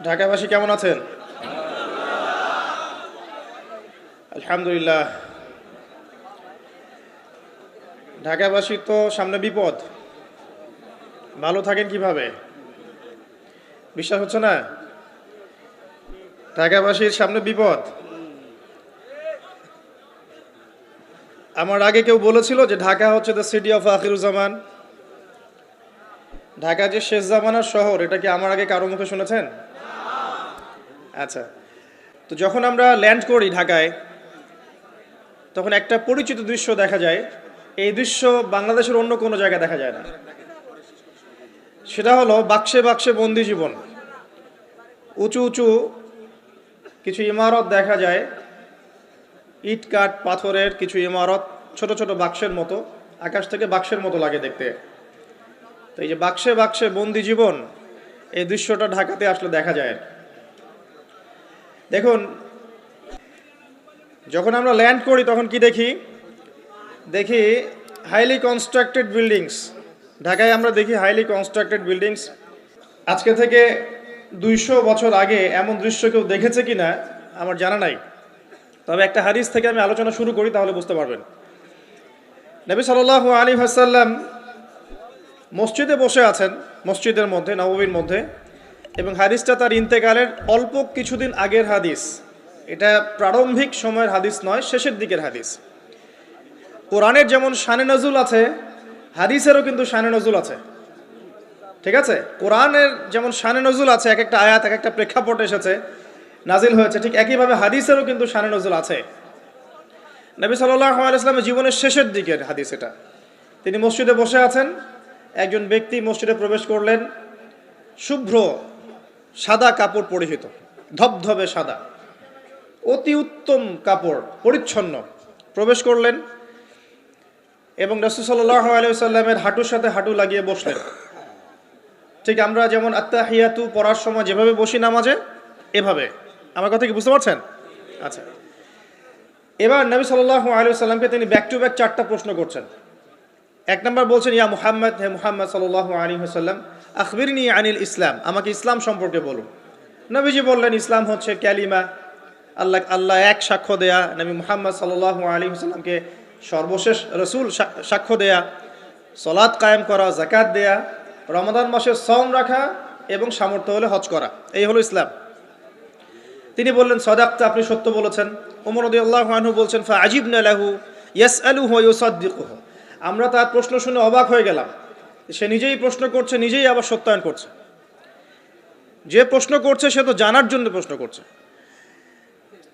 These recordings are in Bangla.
ঢাকাবাসী কেমন আছেন? আলহামদুলিল্লাহ। ঢাকাবাসীর তো সামনে বিপদ, ভালো থাকেন কিভাবে? বিশ্বাস হচ্ছে না? ঢাকাবাসীর সামনে বিপদ। আমার আগে কেউ বলেছিল যে ঢাকা হচ্ছে the city of Akhiruzzaman, Dhaka যে শেষ জামানার শহর, এটা কি আমার আগে কারো মুখে শুনেছেন? আচ্ছা, তো যখন আমরা ল্যান্ড করি ঢাকায়, তখন একটা পরিচিত দৃশ্য দেখা যায়। এই দৃশ্য বাংলাদেশের অন্য কোনো জায়গায় দেখা যায় না। সেটা হলো বাক্সে বাক্সে বন্দি জীবন। উঁচু উঁচু কিছু ইমারত দেখা যায়, ইট কাঠ পাথরের কিছু ইমারত, ছোট ছোট বাক্সের মতো, আকাশ থেকে বাক্সের মতো লাগে দেখতে। তো এই যে বাক্সে বাক্সে বন্দি জীবন, এই দৃশ্যটা ঢাকাতে আসলে দেখা যায়। দেখুন, যখন আমরা ল্যান্ড করি তখন কি দেখি হাইলি কনস্ট্রাক্টেড বিল্ডিংস। ঢাকায় আমরা দেখি হাইলি কনস্ট্রাক্টেড বিল্ডিংস। আজকে থেকে 200 বছর আগে এমন দৃশ্য কেউ দেখেছে কিনা আমার জানা নাই। তবে একটা হাদিস থেকে আমি আলোচনা শুরু করি, তাহলে বুঝতে পারবেন। নবী সাল্লাল্লাহু আলাইহি ওয়াসাল্লাম মসজিদে বসে আছেন, মসজিদের মধ্যে, নববীর মধ্যে, এবং হাদিসটা তার ইন্তেকালের অল্প কিছুদিন আগের হাদিস। এটা প্রারম্ভিক সময়ের হাদিস নয়, শেষের দিকের হাদিস। কোরআনের যেমন শানে নজুল আছে, হাদিসেরও কিন্তু শানে নজুল আছে। ঠিক আছে? কোরআনের যেমন শানে নজুল আছে, এক একটা আয়াত এক একটা প্রেক্ষাপট এসেছে, নাজিল হয়েছে, ঠিক একইভাবে হাদিসেরও কিন্তু শানে নজুল আছে। নবী সাল্লাল্লাহু আলাইহি ওয়াসাল্লামের জীবনের শেষের দিকের হাদিস এটা। তিনি মসজিদে বসে আছেন, একজন ব্যক্তি মসজিদে প্রবেশ করলেন, শুভ্র সাদা কাপড় পরিহিত, ধবধবে সাদা, অতি উত্তম কাপড়, পরিচ্ছন্ন, প্রবেশ করলেন এবং রাসূল সাল্লাল্লাহু আলাইহি ওয়াসাল্লামের হাঁটুর সাথে হাঁটু লাগিয়ে বসলেন। ঠিক আমরা যেমন আত্তাহিয়াতু পড়ার সময় যেভাবে বসি নামাজে, এভাবে। আমার কথা কি বুঝতে পারছেন? আচ্ছা, এবার নবী সাল্লাল্লাহু আলাইহি ওয়াসাল্লামকে তিনি ব্যাক টু ব্যাক 4টা প্রশ্ন করছেন। এক নম্বর বলছেন, ইয়া মুহাম্মদ, হে মুহাম্মদ সাল্লাল্লাহু আলাইহি ওয়াসাল্লাম, আখবিরনি আনিল ইসলাম, আমাকে ইসলাম সম্পর্কে বলুন। নবীজি বললেন, ইসলাম হচ্ছে কালিমা, আল্লাহ এক সাক্ষ্য দেয়া, নবী মুহাম্মদ সাল্লাল্লাহু আলাইহি ওয়াসাল্লামকে সর্বশেষ রাসূল সাক্ষ্য দেয়া, সালাত কায়েম করা, যাকাত দেয়া, রমাদান মাসে সওম রাখা এবং সামর্থ্য হলে হজ করা, এই হলো ইসলাম। তিনি বললেন, সাদাকতা, আপনি সত্য বলেছেন। ওমর রাদিয়াল্লাহু আনহু বলছেন, ফাআজিবনা লাহু ইয়াসআলুহু ওয়া ইউসাদ্দিকুহু, আমরা তার প্রশ্ন শুনে অবাক হয়ে গেলাম। সে নিজেই প্রশ্ন করছে, নিজেই আবার সত্যায়ন করছে। যে প্রশ্ন করছে সে তো জানার জন্য প্রশ্ন করছে।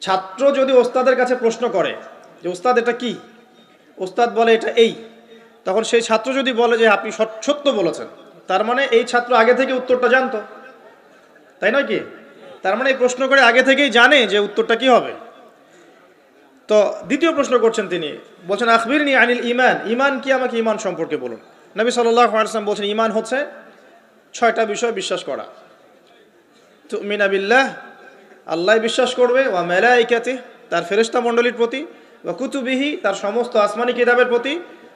ছাত্র যদি ওস্তাদের কাছে প্রশ্ন করে যে ওস্তাদ এটা কি, ওস্তাদ বলে এটা এই, তখন সেই ছাত্র যদি বলে যে আপনি সত্য বলেছেন, তার মানে এই ছাত্র আগে থেকে উত্তরটা জানতো, তাই নয় কি? তার মানে এই প্রশ্ন করে আগে থেকেই জানে যে উত্তরটা কি হবে। তো দ্বিতীয় প্রশ্ন করছেন তিনি, বলছেন, আখবিরনি আনিল ঈমান, ঈমান কি, আমাকে ঈমান সম্পর্কে বলুন। নবী সাল্লাল্লাহু আলাইহি ওয়াসাল্লাম বলছেন, ঈমান হচ্ছে 6টা বিষয় বিশ্বাস করা। তুমিনা বিল্লাহ, আল্লাহ বিশ্বাস করবে, ওয়া মালাইকাতিহি, তার ফেরেশতা মণ্ডলীর প্রতি, ওয়া কুতুবিহি, তার সমস্ত আসমানি কিতাবের প্রতি,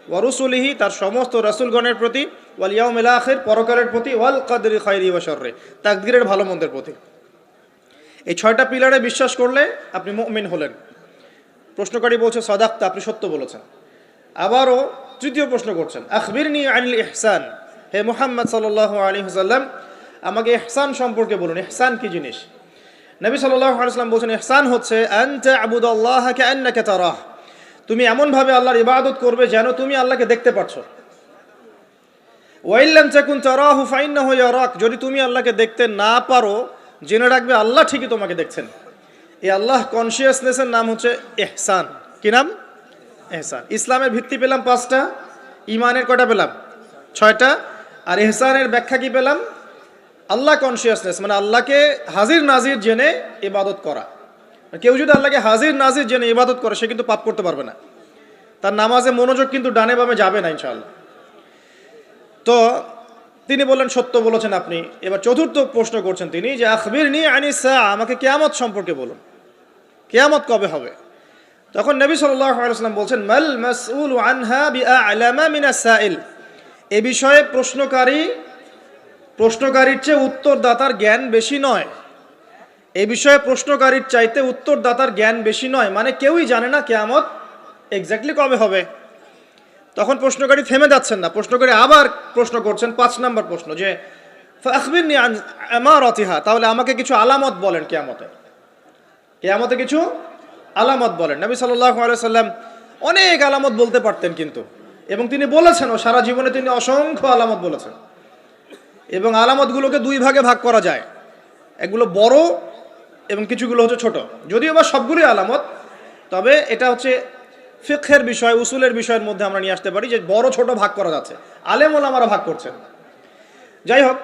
ওয়া রুসুলিহি, তার সমস্ত রাসূলগণের প্রতি, ওয়াল ইয়াউমিল আখির, পরকালের প্রতি, ওয়াল কদরি খায়রি ওয়া শাররি, তাকদীরের ভালো মন্দের প্রতি। এই 6টা পিলারে বিশ্বাস করলে আপনি মুমিন হলেন। প্রশ্নকারী বলছে, সাদাকতা, আপনি সত্য বলেছেন। আবারও তৃতীয় প্রশ্ন করছেন, আখবিরনি আনিল ইহসান, হে মুহাম্মদ সাল্লাল্লাহু আলাইহি ওয়াসাল্লাম, আমাকে ইহসান সম্পর্কে বলুন। ইহসান কি জিনিস? নবী সাল্লাল্লাহু আলাইহি ওয়াসাল্লাম বলছেন, ইহসান হচ্ছে আনতা আবুদাল্লাহা কাআন্নাকা তারাহ, তুমি এমনভাবে আল্লাহর ইবাদত করবে যেন তুমি আল্লাহকে দেখতে পাচ্ছ। ওয়া ইল্লাম তাকুন তারাহু ফাইন্নাহু ইয়ারাক, যদি তুমি আল্লাহকে দেখতে না পারো, জেনে রাখবে আল্লাহ ঠিকই তোমাকে দেখছেন। এই আল্লাহ কনসিয়াসনেসের নাম হচ্ছে ইহসান। কি নাম? ইহসান। ইসলামের ভিত্তি পেলাম 5টা, ইমানের কয়টা পেলাম? 6টা, আর ইহসানের ব্যাখ্যা কি পেলাম? আল্লাহ কনসিয়াসনেস, মানে আল্লাহকে হাজির নাজির জেনে ইবাদত করা। কেউ যদি আল্লাহকে হাজির নাজির জেনে ইবাদত করে, সে কিন্তু পাপ করতে পারবে না, তার নামাজে মনোযোগ কিন্তু ডানে বামে যাবে না ইনশাআল্লাহ। তো তিনি বললেন, সত্য বলেছেন আপনি। এবার চতুর্থ প্রশ্ন করছেন তিনি, যে আখবিরনি আনিস সাআ, আমাকে কিয়ামত সম্পর্কে বলুন, কিয়ামত কবে হবে? তখন নবী সাল্লাল্লাহু আলাইহি ওয়াসাল্লাম বলছেন, মাল মাসউলু আনহা বিআ'লামা মিনাস সাইল, এ বিষয়ে প্রশ্নকারীর চেয়ে উত্তরদাতার জ্ঞান বেশি নয়। এই বিষয়ে প্রশ্নকারীর চাইতে উত্তরদাতার জ্ঞান বেশি নয়, মানে কেউই জানে না কিয়ামত এক্স্যাক্টলি কবে হবে। তখন প্রশ্নকারী থেমে যাচ্ছেন না, প্রশ্নকারী আবার প্রশ্ন করছেন, 5 নম্বর প্রশ্ন, যে ফাখবিরনি আন আমারাতিহা, তাহলে আমাকে কিছু আলামত বলেন কিয়ামতে কিছু আলামত বলেন। নবী সাল্লাল্লাহু আলাইহি সাল্লাম অনেক আলামত বলতে পারতেন কিন্তু, এবং তিনি বলেছেন, ও সারা জীবনে তিনি অসংখ্য আলামত বলেছেন। এবং আলামতগুলোকে দুই ভাগে ভাগ করা যায়, এগুলো বড় এবং কিছুগুলো হচ্ছে ছোট। যদিও বা সবগুলোই আলামত, তবে এটা হচ্ছে ফিকহের বিষয়, উসুলের বিষয়ের মধ্যে আমরা নিয়ে আসতে পারি যে বড় ছোট ভাগ করা যাচ্ছে, আলেম ওলামারা ভাগ করছেন। যাই হোক,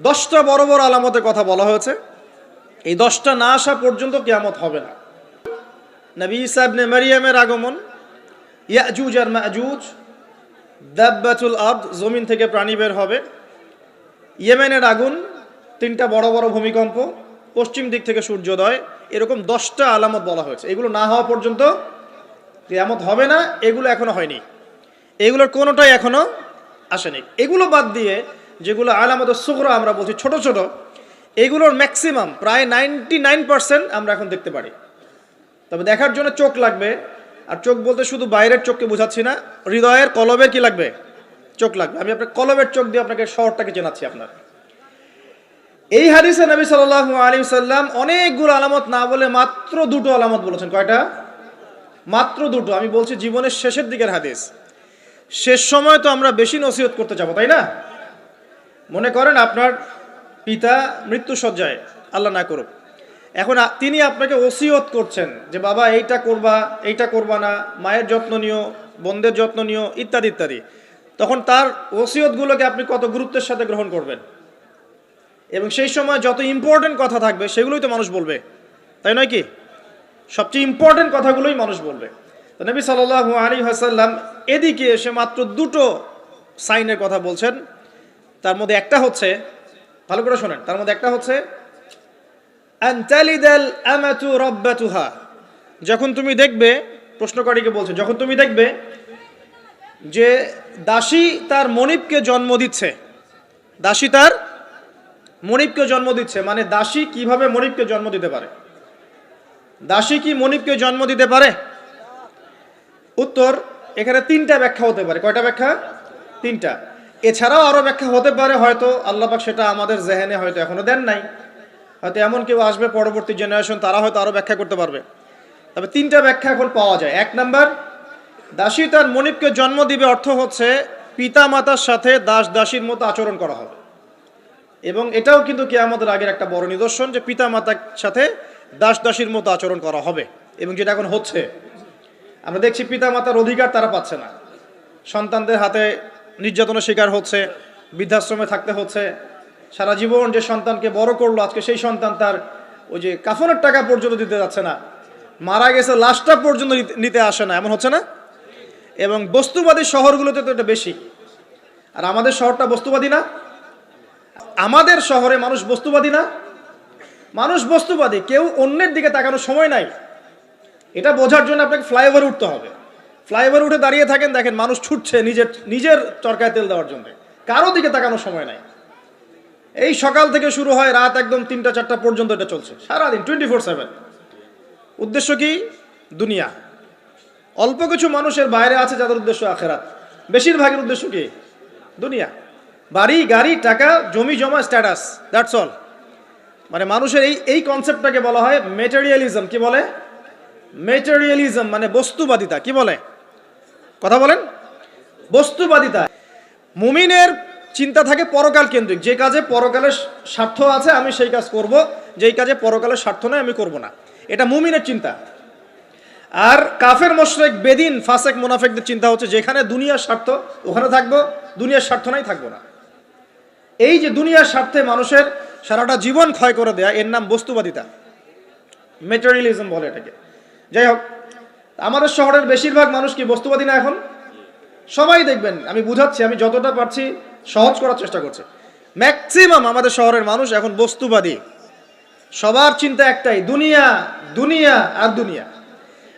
10টা বড় বড় আলামতের কথা বলা হয়েছে। এই 10টা না আসা পর্যন্ত কিয়ামত হবে না। নবী ঈসা ইবনে মারইয়ামের আগমন, ইয়াজুজ আর মাজুজ, দাব্বাতুল আরদ, জমিন থেকে প্রাণী বের হবে, ইয়েমেনের আগুন, 3টা বড় বড় ভূমিকম্প, পশ্চিম দিক থেকে সূর্যোদয়, এরকম 10টা আলামত বলা হয়েছে। এগুলো না হওয়া পর্যন্ত কিয়ামত হবে না। এগুলো এখনো হয়নি, এগুলোর কোনোটাই এখনো আসেনি। এগুলো বাদ দিয়ে যেগুলো আলামত সুগরা আমরা বলছি, ছোট ছোট, এগুলোর ম্যাক্সিমাম প্রায় 99% আমরা এখন দেখতে পারি। তবে দেখার জন্য চোখ লাগবে, আর চোখ বলতে শুধু বাইরের চোখকে বোঝাচ্ছি না, হৃদয়ের কলবের কি লাগবে? চোখ লাগবে। আমি আপনার কলবের চোখ দিয়ে আপনাকে শহরটাকে চেনাচ্ছি। আপনার এই হাদিসে নবী সাল্লাল্লাহু আলাইহি সাল্লাম অনেকগুলো আলামত না বলে মাত্র 2টো আলামত বলেছেন। কয়টা? মাত্র 2টো। আমি বলছি জীবনের শেষের দিকের হাদিস, শেষ সময় তো আমরা বেশি নসিহত করতে যাবো, তাই না? মনে করেন আপনার পিতা মৃত্যুশয্যায়, আল্লাহ না করুক, এখন তিনি আপনাকে ওসিয়ত করছেন যে বাবা এইটা করবা, এইটা করবা না, মায়ের যত্ন নিও, বোনদের যত্ন নিও, ইত্যাদি ইত্যাদি। তখন তার ওসিয়তগুলোকে আপনি কত গুরুত্বের সাথে গ্রহণ করবেন, এবং সেই সময় যত ইম্পর্টেন্ট কথা থাকবে সেগুলোই তো মানুষ বলবে, তাই নয় কি? সবচেয়ে ইম্পর্টেন্ট কথাগুলোই মানুষ বলবে। তো নবী সাল্লাল্লাহু আলাইহি ওয়াসাল্লাম এদিকে এসে মাত্র 2টো সাইনের কথা বলছেন। তার মধ্যে একটা হচ্ছে, ভালো করে শোনেন, তার মধ্যে একটা হচ্ছে আনতালিদাল আমাতু রাব্বাতুহা। যখন তুমি দেখবে, প্রশ্নকারীকে বলছে, যখন তুমি দেখবে যে দাসী তার মনিবকে জন্ম দিচ্ছে, দাসী তার মনিবকে জন্ম দিচ্ছে, মানে দাসী কিভাবে মনিবকে জন্ম দিতে পারে? দাসী কি মনিবকে জন্ম দিতে পারে? উত্তর, এখানে 3টা ব্যাখ্যা হতে পারে। কয়টা ব্যাখ্যা? 3টা। এছাড়াও আরো ব্যাখ্যা হতে পারে, হয়তো আল্লাহ পাক সেটা আমাদের জেহেনে হয়তো এখনো দেন নাই, হয়তো এমন কেউ আসবে পরবর্তী জেনারেশন, তারা হয়তো আরো ব্যাখ্যা করতে পারবে। তবে 3টা ব্যাখ্যা এখন পাওয়া যায়। 1 নাম্বার, দাসী তার মনিবকে জন্ম দিবে অর্থ হচ্ছে পিতা মাতার সাথে দাস দাসীর মতো আচরণ করা হবে। এবং এটাও কিন্তু কিয়ামতের আগের একটা বড় নিদর্শন যে পিতা মাতার সাথে দাস দাসীর মতো আচরণ করা হবে। এবং যেটা এখন হচ্ছে, আমরা দেখছি পিতা মাতার অধিকার তারা পাচ্ছে না, সন্তানদের হাতে নির্যাতনের শিকার হচ্ছে, বৃদ্ধাশ্রমে থাকতে হচ্ছে। সারা জীবন যে সন্তানকে বড় করলো, আজকে সেই সন্তান তার ওই যে কাফনের টাকা পর্যন্ত দিতে যাচ্ছে না, মারা গেছে লাশটা পর্যন্ত নিতে আসে না, এমন হচ্ছে না? এবং বস্তুবাদী শহরগুলোতে তো এটা বেশি। আর আমাদের শহরটা বস্তুবাদী না? আমাদের শহরে মানুষ বস্তুবাদী না? মানুষ বস্তুবাদী, কেউ অন্যের দিকে তাকানোর সময় নাই। এটা বোঝার জন্য আপনাকে ফ্লাইওভার উঠতে হবে। ফ্লাইওভার উঠে দাঁড়িয়ে থাকেন, দেখেন মানুষ ছুটছে নিজের চরকায় তেল দেওয়ার জন্য, কারো দিকে তাকানোর সময় নাই। এই সকাল থেকে শুরু হয়, রাত একদম 3টা 4টা পর্যন্ত এটা চলছে, সারাদিন 24/7। উদ্দেশ্য কি? দুনিয়া। অল্প কিছু মানুষের বাইরে আছে যাদের উদ্দেশ্য আখেরাত, বেশিরভাগের উদ্দেশ্য কি? দুনিয়া। বাড়ি, গাড়ি, টাকা, জমি জমা, স্ট্যাটাস, দ্যাটস অল। মানে মানুষের এই কনসেপ্টটাকে বলা হয় মেটেরিয়ালিজম। কি বলে? মেটেরিয়ালিজম মানে বস্তুবাদিতা। কি বলে? কথা বলেন। বস্তুবাদিতা। মুমিনের চিন্তা থাকে পরকাল কেন্দ্রিক, যে কাজে পরকালের স্বার্থ আছে আমি সেই কাজ করব, যেই কাজে পরকালের স্বার্থ নয় আমি করব না, এটা মুমিনের চিন্তা। আর কাফের মুশরিক বেদিন ফাসেক মুনাফিকদের চিন্তা হচ্ছে যেখানে দুনিয়ার স্বার্থ ওখানে থাকবো, দুনিয়ার স্বার্থ নাই থাকবো না। এই যে দুনিয়ার স্বার্থে মানুষের সারাটা জীবন ক্ষয় করে দেয়া, এর নাম বস্তুবাদিতা, মেটেরিয়ালিজম বলে এটাকে। যাই হোক, আমাদের শহরের বেশিরভাগ মানুষ কি বস্তুবাদী না? এখন সবাই দেখবেন, আমি বুঝাচ্ছি, আমি যতটা পারছি সহজ করার চেষ্টা করছি। ম্যাক্সিমাম আমাদের শহরের মানুষ এখন বস্তুবাদী। সবার চিন্তা একটাই, দুনিয়া, দুনিয়া আর দুনিয়া।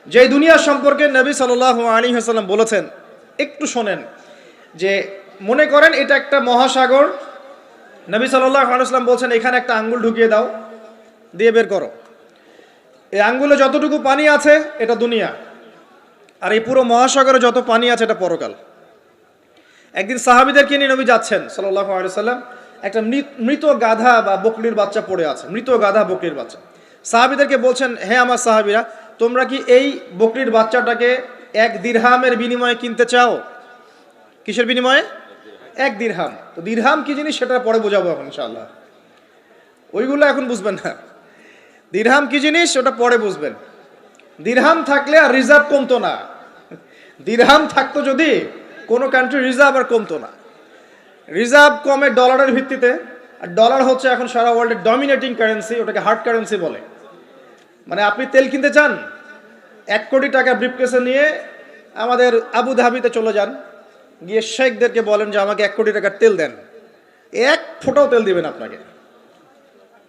যে দুনিয়া সম্পর্কে নবী সাল্লাল্লাহু আলাইহি ওয়াসাল্লাম বলেছেন, একটু শোনেন, যে মনে করেন এটা একটা মহাসাগর। নবী সাল্লাল্লাহু আলাইহি ওয়াসাল্লাম বলছেন এখানে একটা আঙ্গুল ঢুকিয়ে দাও, দিয়ে বের করো। এই আঙ্গুলে যতটুকু পানি আছে এটা দুনিয়া, আর এই পুরো মহাসাগরে যত পানি আছে এটা পরকাল। একদিন সাহাবীদেরকে নিয়ে নবী যাচ্ছেন সাল্লাল্লাহু আলাইহি সাল্লাম, একটা মৃত গাধা বা বকরির বাচ্চা পড়ে আছে, মৃত গাধা বকরির বাচ্চা। সাহাবীদেরকে বলছেন, হে আমার সাহাবীরা, তোমরা কি এই বকরির বাচ্চাটাকে 1 দিরহামের বিনিময়ে কিনতে চাও? কিসের বিনিময়ে? 1 দিরহাম। তো দিরহাম কি জিনিস সেটা পরে বোঝাবো এখন ইনশাআল্লাহ, ওইগুলো এখন বুঝবেন না। দিরহাম কি জিনিস ওটা পরে বুঝবেন। দিরহাম থাকলে আর রিজার্ভ কমতো না, দিরহাম থাকতো যদি কোনো কান্ট্রি রিজার্ভ আর কমতো না। রিজার্ভ কমে ডলারের ভিত্তিতে, আর ডলার হচ্ছে এখন সারা ওয়ার্ল্ডের ডমিনেটিং কারেন্সি, ওটাকে হার্ড কারেন্সি বলে। মানে আপনি তেল কিনতে চান, 1 কোটি টাকা ব্রিফকেসে নিয়ে আমাদের আবু ধাবিতে চলে যান, গিয়ে শেখদেরকে বলেন যে আমাকে 1 কোটি টাকার তেল দেন, 1 ফোঁটাও তেল দিবেন আপনাকে,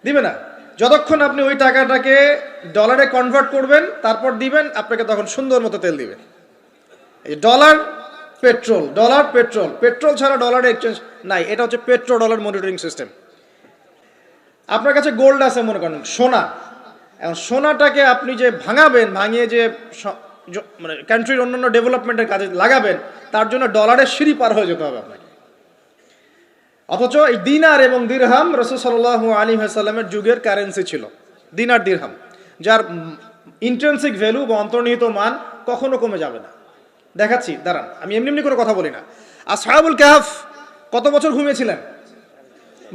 দিবে না। যতক্ষণ আপনি ওই টাকাটাকে ডলারে কনভার্ট করবেন তারপর দিবেন, আপনাকে তখন সুন্দর মতো তেল দিবে। এই dollar petrol, dollar petrol, petrol ছাড়া ডলারের এক্সচেঞ্জ নাই। এটা হচ্ছে পেট্রো ডলার মনিটরিং সিস্টেম। আপনার কাছে গোল্ড আছে মনে করেন, সোনা, এখন সোনাটাকে আপনি যে ভাঙাবেন, ভাঙিয়ে যে মানে কান্ট্রির অন্যান্য ডেভেলপমেন্টের কাজে লাগাবেন, তার জন্য ডলারের সিঁড়ি পার হয়ে যেতে হবে আপনাকে। অথচ এই দিনার এবং দিরহাম রাসূল সাল্লাল্লাহু আলাইহি ওয়াসাল্লামের যুগের কারেন্সি ছিল, দিনার দিরহাম, যার ইন্ট্রিনসিক ভ্যালু বা অন্তর্নিহিত মান কখনো কমে যাবে না। দেখাচ্ছি, দাঁড়ান, আমি এমনি এমনি করে কথা বলি না। আসহাবুল কাহফ কত বছর ঘুমিয়েছিলেন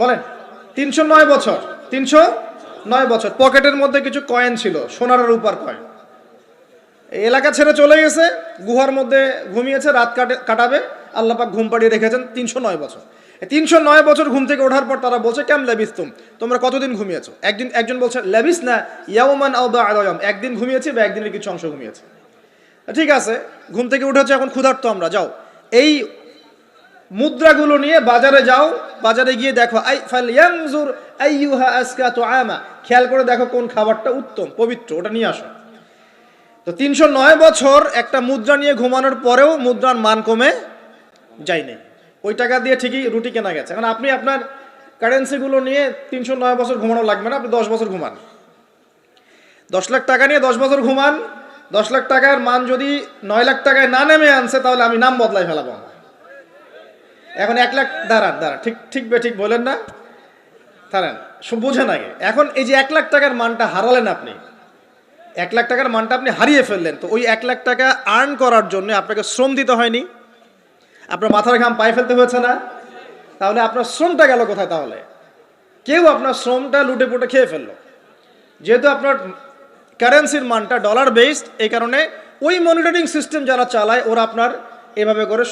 বলেন? 309 বছর। 309 বছর। পকেটের মধ্যে কিছু কয়েন ছিল, সোনার আর রূপার কয়েন। এই এলাকা ছেড়ে চলে গেছে, গুহার মধ্যে ঘুমিয়েছে, রাত কাটাবে, আল্লাহ পাক ঘুম পাড়িয়ে রেখেছেন 309 বছর। 309 বছর ঘুম থেকে ওঠার পর তারা বলছে, কেম লাবিস্তুম, তোমরা কতদিন ঘুমিয়েছো? একজন বলছে লাবিস না ইয়াউমান আও বা'দা ইয়াউম, একদিন ঘুমিয়েছি বা একদিনের কিছু অংশ ঘুমিয়েছে। ঠিক আছে, ঘুম থেকে উঠেছে, এখন ক্ষুধার্ত আমরা, যাও এই মুদ্রাগুলো নিয়ে বাজারে যাও, বাজারে গিয়ে দেখো ফালয়ানজুর আইয়ুহা আজকা তুআমা, খেয়াল করে দেখো কোন খাবারটা উত্তম পবিত্র, ওটা নিয়ে আসো। তো 309 বছর একটা মুদ্রা নিয়ে ঘুমানোর পরেও মুদ্রার মান কমে যায়নি, ওই টাকা দিয়ে ঠিকই রুটি কেনা গেছে। এখন আপনি আপনার কারেন্সিগুলো নিয়ে 309 বছর ঘুমানো লাগবে না, আপনি 10 বছর ঘুমান, 10 লাখ টাকা নিয়ে 10 বছর ঘুমান। 10 লাখ টাকার মান যদি 9 লাখ টাকায় না নেমে আনছে, তাহলে আমি নাম বদলাই ফেলাবো। এখন 1 লাখ, দাঁড়ান, ঠিক ঠিক বলেন না, দাঁড়ান, বোঝেন আগে। এখন এই যে 1 লাখ টাকার মানটা হারালেন আপনি, 1 লাখ টাকার মানটা আপনি হারিয়ে ফেললেন, তো ওই 1 লাখ টাকা আর্ন করার জন্য আপনাকে শ্রম দিতে হয়নি? আপনার মাথার ঘাম পায়ে ফেলতে হয়েছে না? তাহলে আপনার শ্রমটা গেল কোথায়? তাহলে কেউ আপনার শ্রমটা লুটে পুটে খেয়ে ফেললো। যেহেতু আপনার কারেন্সির মানটা ডলার বেসড, এই কারণে ওই মনিটরিং সিস্টেম যারা চালায় ওরা আপনার এভাবে করে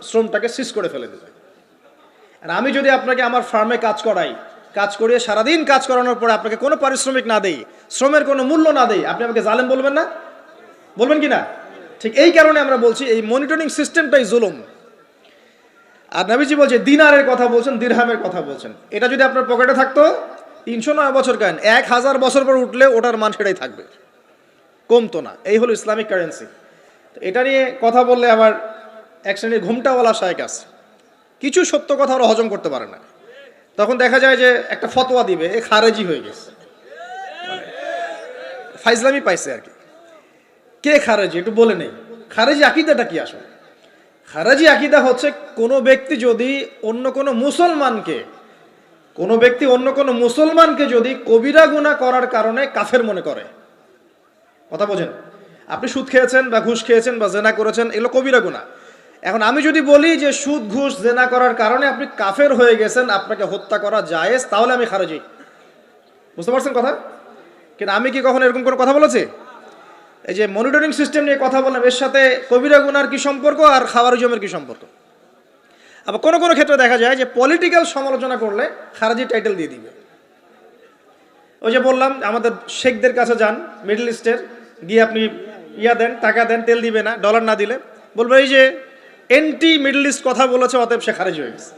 শ্রমটাকে সিজ করে ফেলে দেবে। আর আমি যদি আপনাকে আমার ফার্মে কাজ করিয়ে সারাদিন কাজ করানোর পরে আপনাকে কোনো পারিশ্রমিক না দেই, শ্রমের কোনো মূল্য না দেই, আপনি আমাকে জালেম বলবেন না? বলবেন কি না? ঠিক এই কারণে আমরা বলছি এই মনিটরিং সিস্টেমটাই জুলুম। আর নবীজি বলছে দিনারের কথা বলছেন, দিরহামের কথা বলছেন। এটা যদি আপনার পকেটে থাকতো 309 বছর কেন, 1000 বছর পর উঠলে ওটার মান সেটাই থাকবে, কমতো না। এই হলো ইসলামিক কারেন্সি। তো এটা নিয়ে কথা বললে আবার এক শ্রেণীর ঘুমটাওয়ালা শায়েখ আছে, কিছু সত্য কথা ওরা হজম করতে পারে না, তখন দেখা যায় যে একটা ফতোয়া দিবে, এ খারেজি হয়ে গেছে, ফাইজলামি পাইছে আর কি। কে খারেজি একটু বলে নেই, খারেজি আকীদাটা কি আসলে? খারেজি আকীদা হচ্ছে কোনো ব্যক্তি যদি অন্য কোনো মুসলমানকে যদি কবিরা গুনাহ করার কারণে কাফের মনে করে। কথা বোঝেন? আপনি সুদ খেয়েছেন বা ঘুষ খেয়েছেন বা জেনা করেছেন, এগুলো কবিরা গুনাহ। এখন আমি যদি বলি যে সুদ ঘুষ জেনা করার কারণে আপনি কাফের হয়ে গেছেন, আপনাকে হত্যা করা জায়েজ, তাহলে আমি খারেজি। বুঝতে পারছেন কথা? কিন্তু আমি কি কখনো এরকম কোনো কথা বলেছি? এই যে মনিটরিং সিস্টেম নিয়ে কথা বললাম, এর সাথে কবিরা গুনার কি সম্পর্ক আর খাওয়ারিজমের কি সম্পর্ক? আবার কোনো কোনো ক্ষেত্রে দেখা যায় যে পলিটিক্যাল সমালোচনা করলে খারাজি টাইটেল দিয়ে দিবে। ওই যে বললাম, আমাদের শেখদের কাছে যান মিডল ইস্টের, গিয়ে আপনি দেন, টাকা দেন, তেল দিবে না, ডলার না দিলে বলবে এই যে এন্টি মিডল ইস্ট কথা বলেছে, অতএব সে খারিজ হয়ে গেছে।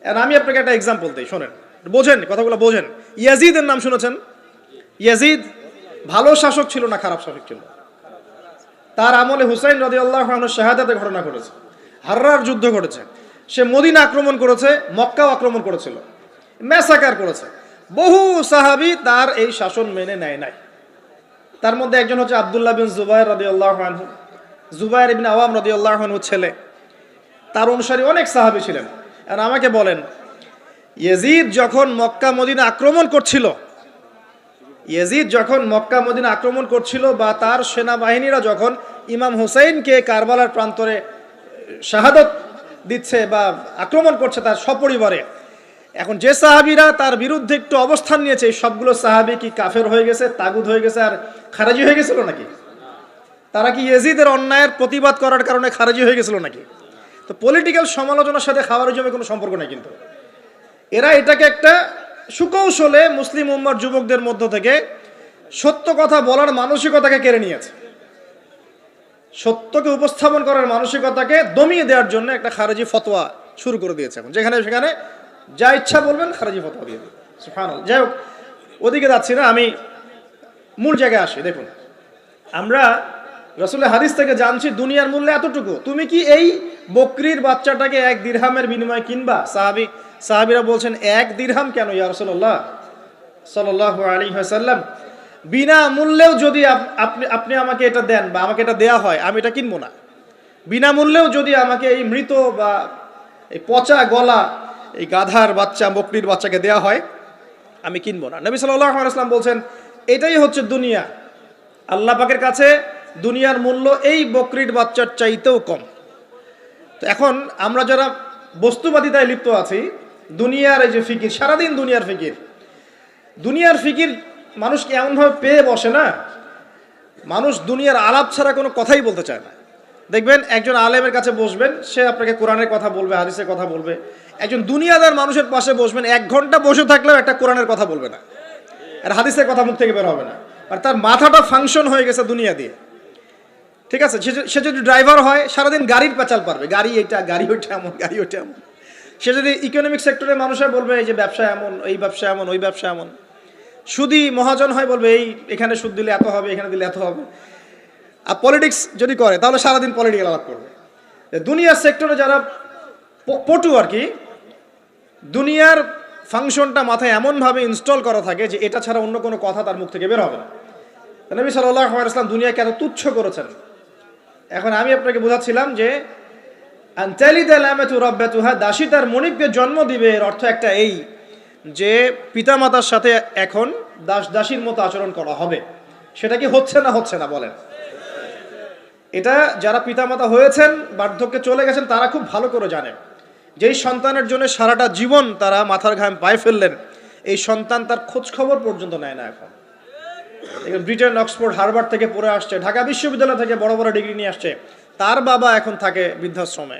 আর আমি আপনাকে একটা এক্সাম্পল দিই, শোনেন, বোঝেন কথাগুলো, বোঝেন। ইয়াজিদের নাম শুনেছেন? ইয়াজিদ ভালো শাসক ছিল না খারাপ শাসক ছিল? তার আমলে হুসাইন রাদিয়াল্লাহু আনহু শাহাদাতের ঘটনা ঘটেছে, হাররার যুদ্ধ ঘটেছে, সে মদিনা আক্রমণ করেছে, মক্কাও আক্রমণ করেছিল, ম্যাসাকার করেছে। বহু সাহাবী তার এই শাসন মেনে নেয় নাই। তার মধ্যে একজন হচ্ছে আব্দুল্লাহ বিন জুবাইর রাদিয়াল্লাহু আনহু, জুবাইর ইবনে আওয়াম রাদিয়াল্লাহু আনহু ছেলে। তার অনুসারী অনেক সাহাবী ছিলেন। আর আমাকে বলেন, ইয়াজিদ যখন মক্কা মদিনা আক্রমণ করছিল, ইয়াজিদ যখন মক্কা মদিনা আক্রমণ করছিল বা তার সেনাবাহিনীরা যখন ইমাম হুসাইনকে কারবালার প্রান্তরে শাহাদত দিচ্ছে বা আক্রমণ করছে তার সপরিবারে, এখন যে সাহাবীরা তার বিরুদ্ধে একটু অবস্থান নিয়েছে, এই সবগুলো সাহাবী কি কাফের হয়ে গেছে, তাগুত হয়ে গেছে আর খারেজি হয়ে গেছিল নাকি? তারা কি ইয়াজিদের অন্যায়ের প্রতিবাদ করার কারণে খারেজি হয়ে গেছিল নাকি? তো পলিটিক্যাল সমালোচনার সাথে খাওয়ারিজমের কোনো সম্পর্ক নেই। কিন্তু এরা এটাকে একটা সুকৌশলে মুসলিম উম্মার যুবকদের মধ্য থেকে সত্য কথা বলার মানসিকতাকে কেড়ে নিয়েছে। সত্যকে উপস্থাপন করার মানসিকতাকে দমিয়ে দেওয়ার জন্য একটা খারেজি ফতোয়া শুরু করে দিয়েছে। এখন যেখানে সেখানে যা ইচ্ছা বলবেন খারেজি ফতোয়া দিয়ে দেবে। সুবহানাল্লাহ। যাই হোক, ওদিকে যাচ্ছি না, আমি মূল জায়গায় আসি। দেখুন, আমরা রাসূলের হাদিস থেকে জানছি দুনিয়ার মূল্য এতটুকু। তুমি কি এই বকরির বাচ্চাটাকে 1 দিরহামের বিনিময়ে কিনবা? সাহাবীরা বলছেন 1 দিরহাম কেন ইয়া রাসূলুল্লাহ সাল্লাল্লাহু আলাইহি ওয়াসাল্লাম, বিনা মূল্যেও যদি আপনি আমাকে এটা দেন বা আমাকে এটা দেয়া হয়, আমি এটা কিনবো না। বিনা মূল্যেও যদি আমাকে এই মৃত বা এই পচা গলা এই গাধার বাচ্চা বকরির বাচ্চাকে দেয়া হয়, আমি কিনবো না। নবী সাল্লাল্লাহু আলাইহি ওয়াসাল্লাম বলছেন এটাই হচ্ছে দুনিয়া। আল্লাহ পাকের কাছে দুনিয়ার মূল্য এই বকরির বাচ্চার চাইতেও কম। তো এখন আমরা যারা বস্তুবাদিতায় লিপ্ত আছি, দুনিয়ার এই যে ফিকির, সারাদিন দুনিয়ার ফিকির মানুষকে এমনভাবে পেয়ে বসে না, মানুষ দুনিয়ার আলাপ ছাড়া কোনো কথাই বলতে চায় না। দেখবেন একজন আলেমের কাছে বসবেন, সে আপনাকে কোরআনের কথা বলবে, হাদিসের কথা বলবে। একজন দুনিয়াদার মানুষের পাশে বসবেন, 1 ঘন্টা বসে থাকলেও একটা কোরআনের কথা বলবে না, আর হাদিসের কথা মুখ থেকে বের হবে না। আর তার মাথাটা ফাংশন হয়ে গেছে দুনিয়া দিয়ে। ঠিক আছে, সে যদি ড্রাইভার হয় সারাদিন গাড়ির পেঁচাল পারবে, গাড়ি এটা, গাড়ি ওইটা এমন, গাড়ি ওইটা এমন। সে যদি ইকোনমিক সেক্টরের মানুষের বলবে এই যে ব্যবসা এমন, এই ব্যবসা এমন, ওই ব্যবসা এমন। সুদী মহাজন হয়, বলবে এই এখানে সুদ দিলে এত হবে, এখানে দিলে এত হবে। আর পলিটিক্স যদি করে তাহলে সারাদিন পলিটিক্যাল আলাপ করবে। দুনিয়ার সেক্টরে যারা পটু আর কি, দুনিয়ার ফাংশনটা মাথায় এমনভাবে ইনস্টল করা থাকে যে এটা ছাড়া অন্য কোনো কথা তার মুখ থেকে বের হবে না। নবী সাল্লাল্লাহু আলাইহি ওয়াসাল্লাম দুনিয়াকে এত তুচ্ছ করেছেন। এখন আমি আপনাকে বোঝাচ্ছিলাম যে দাসী তার মনিবকে জন্ম দিবে, এর অর্থ একটা এই যে পিতামাতার সাথে এখন দাসীর মতো আচরণ করা হবে। সেটা কি হচ্ছে না বলেন? এটা যারা পিতামাতা হয়েছেন, বার্ধক্যে চলে গেছেন, তারা খুব ভালো করে জানেন যেই সন্তানের জন্য সারাটা জীবন তারা মাথার ঘাম পায়ে ফেললেন, এই সন্তান তার খোঁজ খবর পর্যন্ত নেয় না। এখন ব্রিটেন, অক্সফোর্ড, হার্ভার্ড থেকে পড়ে আসছে, ঢাকা বিশ্ববিদ্যালয় থেকে বড় বড় ডিগ্রি নিয়ে আসছে, তার বাবা এখন থাকে বৃদ্ধাশ্রমে।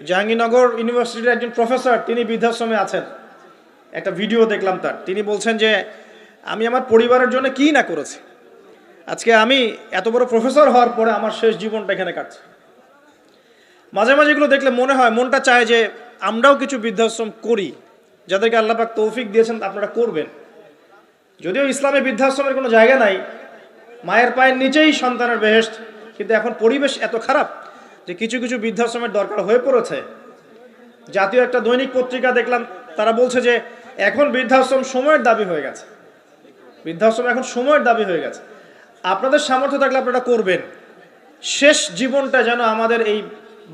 জাহাঙ্গীরনগর ইউনিভার্সিটির একজন প্রফেসর, তিনি বৃদ্ধাশ্রমে আছেন। একটা ভিডিও দেখলাম তার, তিনি বলছেন যে আমি আমার পরিবারের জন্য কি না করেছি, আজকে আমি এত বড় প্রফেসর হওয়ার পরে আমার শেষ জীবনটা এখানে কাটছে। মাঝে মাঝে এগুলো দেখলে মনে হয়, মনটা চায় যে আমরাও কিছু বৃদ্ধাশ্রম করি, যাদেরকে আল্লাহ পাক তৌফিক দিয়েছেন আপনারা করবেন। যদিও ইসলামে বৃদ্ধাশ্রমের কোনো জায়গা নাই, মায়ের পায়ের নিচেই সন্তানের বেহেশত, কিন্তু এখন পরিবেশ এত খারাপ যে কিছু কিছু বৃদ্ধাশ্রমের দরকার হয়ে পড়েছে। জাতীয় একটা দৈনিক পত্রিকা দেখলাম, তারা বলছে যে এখন বৃদ্ধাশ্রম সময়ের দাবি হয়ে গেছে, বৃদ্ধাশ্রম এখন সময়ের দাবি হয়ে গেছে। আপনাদের সামর্থ্য থাকলে আপনারা করবেন। শেষ জীবনটা যেন আমাদের এই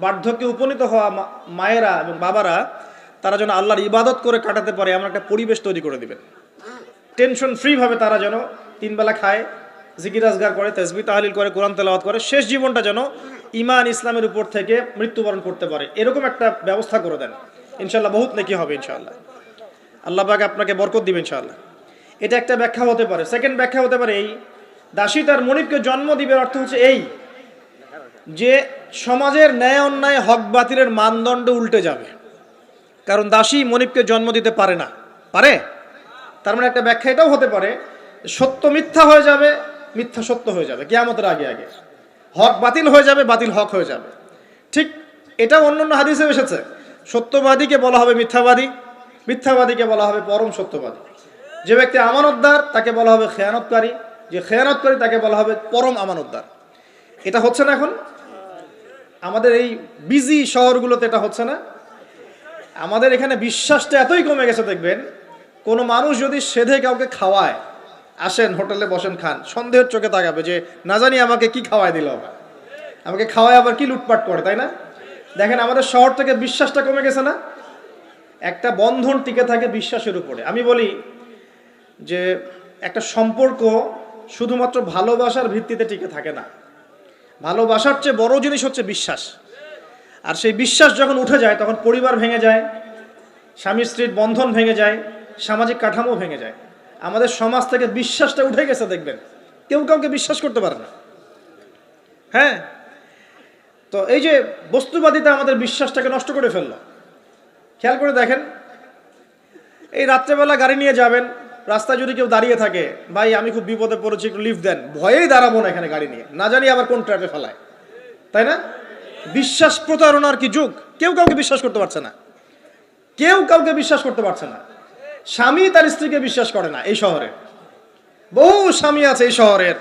বার্ধক্যে উপনীত হওয়া মায়েরা এবং বাবারা, তারা যেন আল্লাহর ইবাদত করে কাটাতে পারে এমন একটা পরিবেশ তৈরি করে দিবেন। টেনশন ফ্রি ভাবে তারা যেন 3 বেলা খায়, জিকির আজগার করে, তাসবিহ তাহলিল করে, কোরআন তেলাওয়াত করে, শেষ জীবনটা যেন ঈমান ইসলামের উপর থেকে মৃত্যুবরণ করতে পারে, এরকম একটা ব্যবস্থা করে দেন। ইনশাআল্লাহ বহুত নেকি হবে ইনশাআল্লাহ। আল্লাহ পাক আপনাকে বরকত দিবেন ইনশাআল্লাহ। এটা একটা ব্যাখ্যা হতে পারে। সেকেন্ড ব্যাখ্যা হতে পারে এই, দাসী তার মনিবকে জন্ম দিবে অর্থ হচ্ছে এই যে সমাজের ন্যায় অন্যায়, হক বাতিলের মানদণ্ড উল্টে যাবে। কারণ দাসী মনিবকে জন্ম দিতে পারে না, পারে? তার মানে একটা ব্যাখ্যা এটাও হতে পারে, সত্য মিথ্যা হয়ে যাবে, মিথ্যা সত্য হয়ে যাবে কিয়ামতের আগে আগে, হক বাতিল হয়ে যাবে, বাতিল হক হয়ে যাবে। ঠিক এটাও অন্যান্য হাদিসে এসেছে, সত্যবাদীকে বলা হবে মিথ্যাবাদী, মিথ্যাবাদীকে বলা হবে পরম সত্যবাদী। যে ব্যক্তি আমানতদার তাকে বলা হবে খেয়ানতকারী, যে খেয়ানতকারী তাকে বলা হবে পরম আমানতদার। এটা হচ্ছে না এখন আমাদের এই বিজি শহরগুলোতে, এটা হচ্ছে না। আমাদের এখানে বিশ্বাসটা এতই কমে গেছে, দেখবেন কোনো মানুষ যদি সেধে কাউকে খাওয়ায়, আসেন হোটেলে বসেন খান, সন্দেহের চোখে তাকাবে যে না জানি আমাকে কি খাওয়ায় দিল, আমাকে খাওয়ায় আবার কি লুটপাট করে, তাই না? দেখেন আমাদের শহর থেকে বিশ্বাসটা কমে গেছে না? একটা বন্ধন টিকে থাকে বিশ্বাসের উপরে। আমি বলি যে একটা সম্পর্ক শুধুমাত্র ভালোবাসার ভিত্তিতে টিকে থাকে না, ভালোবাসার চেয়ে বড় জিনিস হচ্ছে বিশ্বাস। আর সেই বিশ্বাস যখন উঠে যায় তখন পরিবার ভেঙে যায়, স্বামী স্ত্রীর বন্ধন ভেঙে যায়, সামাজিক কাঠামো ভেঙে যায়। আমাদের সমাজ থেকে বিশ্বাসটা উঠে গেছে, দেখবেন কেউ কাউকে বিশ্বাস করতে পারে না। হ্যাঁ, তো এই যে বস্তুবাদিতা আমাদের বিশ্বাসটাকে নষ্ট করে ফেললো। খেয়াল করে দেখেন, এই রাত্রেবেলা গাড়ি নিয়ে যাবেন, রাস্তায় যদি কেউ দাঁড়িয়ে থাকে, ভাই আমি খুব বিপদে পড়েছি একটু লিফট দেন, ভয়েই দাঁড়াবো না এখানে গাড়ি নিয়ে, না জানি আবার কোন ট্র্যাপে ফেলায়, তাই না? বিশ্বাস প্রতারণার কি যুগ, কেউ কাউকে বিশ্বাস করতে পারছে না, কেউ কাউকে বিশ্বাস করতে পারছে না। স্বামী তার স্ত্রীকে বিশ্বাস করে না। এই শহরে বহু স্বামী আছে এই শহরের,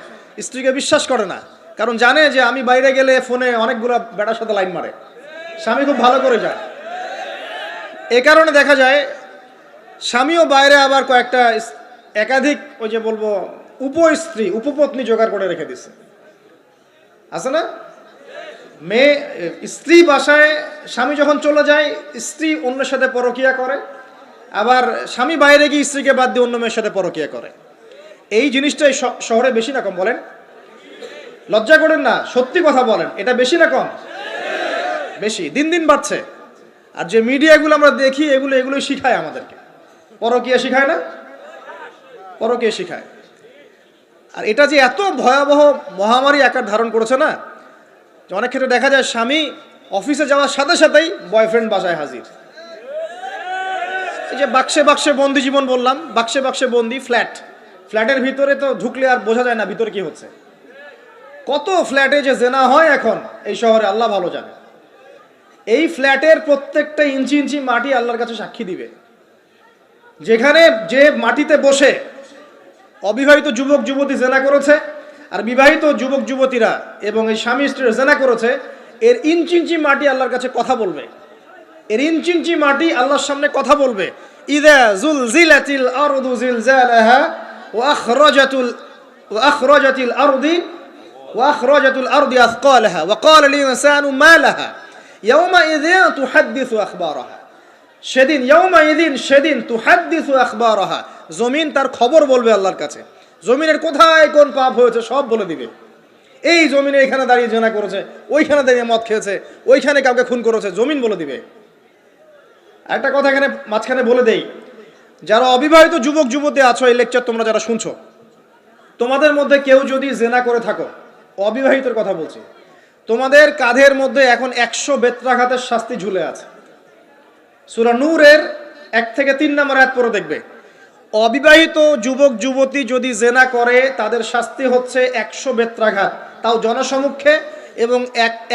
স্ত্রীকে বিশ্বাস করে না, কারণ জানে যে আমি বাইরে গেলে ফোনে অনেকগুলো বেটার সাথে লাইন মারে, স্বামী খুব ভালো করে যায়। এ কারণে দেখা যায় স্বামীও বাইরে আবার কয়েকটা একাধিক ওই যে বলবো উপস্ত্রী উপপত্নী জোগাড় করে রেখে দিচ্ছে, আছে না? মেয়ে স্ত্রী বাসায়, স্বামী যখন চলে যায় স্ত্রী অন্যের সাথে পরকিয়া করে, আবার স্বামী বাইরে গিয়ে স্ত্রীকে বাদ দিয়ে অন্য মেয়ের সাথে পরকিয়া করে। এই জিনিসটাই শহরে বেশি না কম বলেন? লজ্জা করেন না, সত্যি কথা বলেন, এটা বেশি না কম? বেশি, দিন দিন বাড়ছে। আর যে মিডিয়াগুলো আমরা দেখি এগুলোই শিখায় আমাদেরকে, পরকিয়া শিখায় না? পরকিয়া শিখায়। আর এটা যে এত ভয়াবহ মহামারী আকার ধারণ করেছে না, অনেক ক্ষেত্রে দেখা যায় স্বামী অফিসে যাওয়ার সাথে সাথেই বয়ফ্রেন্ড বাসায় হাজির। এই যে বাক্সে বাক্সে বন্দি জীবন বললাম, বাক্সে বাক্সে বন্দি, ফ্ল্যাটের ভিতরে তো ঢুকলে আর বোঝা যায় না ভিতরে কি হচ্ছে। কত ফ্ল্যাটে যে জেনা হয় এখন এই শহরে আল্লাহ ভালো জানে। এই ফ্ল্যাটের প্রত্যেকটা ইঞ্চি ইঞ্চি মাটি আল্লাহর কাছে সাক্ষী দিবে। যেখানে যে মাটিতে বসে অবিবাহিত যুবক যুবতী জেনা করেছে আর বিবাহিত যুবক যুবতীরা এবং এই স্বামী স্ত্রীরা জেনা করেছে, এর ইঞ্চি ইঞ্চি মাটি আল্লাহর কাছে কথা বলবে। এর ইঞ্চি ইঞ্চি মাটি আল্লাহর সামনে কথা বলবে। ইযা যুলজিলাতিল আরদু জিলজালাহা ওয়া আখরাজাতিল আরদি আথকালাহা ওয়া ক্বালা লিল ইনসানু মা লাহা ইয়াওমাইযিন তুহাদ্দিসু আখবারাহা। সেদিন তুহাদ্দিসু আখবারাহা, জমিন তার খবর বলবে আল্লাহর কাছে। জমিনের কোথায় কোন পাপ হয়েছে সব বলে দিবে। এই জমিনে এখানে দাঁড়িয়ে জেনা করেছে, ওইখানে দাঁড়িয়ে মদ খেয়েছে, ওইখানে কাউকে খুন করেছে, জমিন বলে দিবে। একটা কথা এখানে মাঝখানে বলে দেই, যারা অবিবাহিত যুবক যুবতী আছো, এই লেকচার তোমরা যারা শুনছো, তোমাদের মধ্যে কেউ যদি জেনা করে থাকো, অবিবাহিতর কথা বলছি, তোমাদের কাঁধের মধ্যে এখন 100 বেত্রাঘাতের শাস্তি ঝুলে আছে। সূরা নূরের 1 থেকে 3 নম্বর আয়াত পড়ে দেখবে, অবিবাহিত যুবক যুবতী যদি জেনা করে তাদের শাস্তি হচ্ছে 100 বেত্রাঘাত, তাও জনসমক্ষে, এবং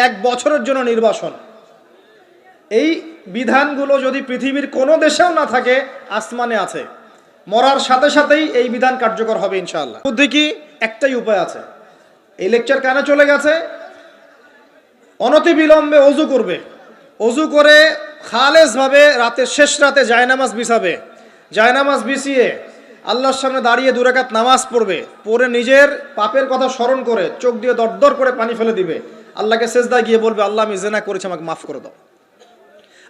এক বছরের জন্য নির্বাসন। এই বিধানগুলো যদি পৃথিবীর কোনো দেশেও না থাকে, আসমানে আছে। মরার সাথে সাথেই এই বিধান কার্যকর হবে ইনশাআল্লাহ। বুদ্ধি কি? একটাই উপায় আছে। এই লেকচার কানে চলে গেছে, অনতি বিলম্বে অজু করবে, অজু করে খালেসভাবে রাতের শেষ রাতে জায়নামাজ বিছাবে, জায়নামাজ বিছিয়ে আল্লাহর সামনে দাঁড়িয়ে 2 রাকাত নামাজ পড়বে, পড়ে নিজের পাপের কথা স্মরণ করে চোখ দিয়ে দরদর করে পানি ফেলে দিবে, আল্লাহকে সেজদায় গিয়ে বলবে, আল্লাহ আমি জেনা করেছি, আমাকে মাফ করে দাও।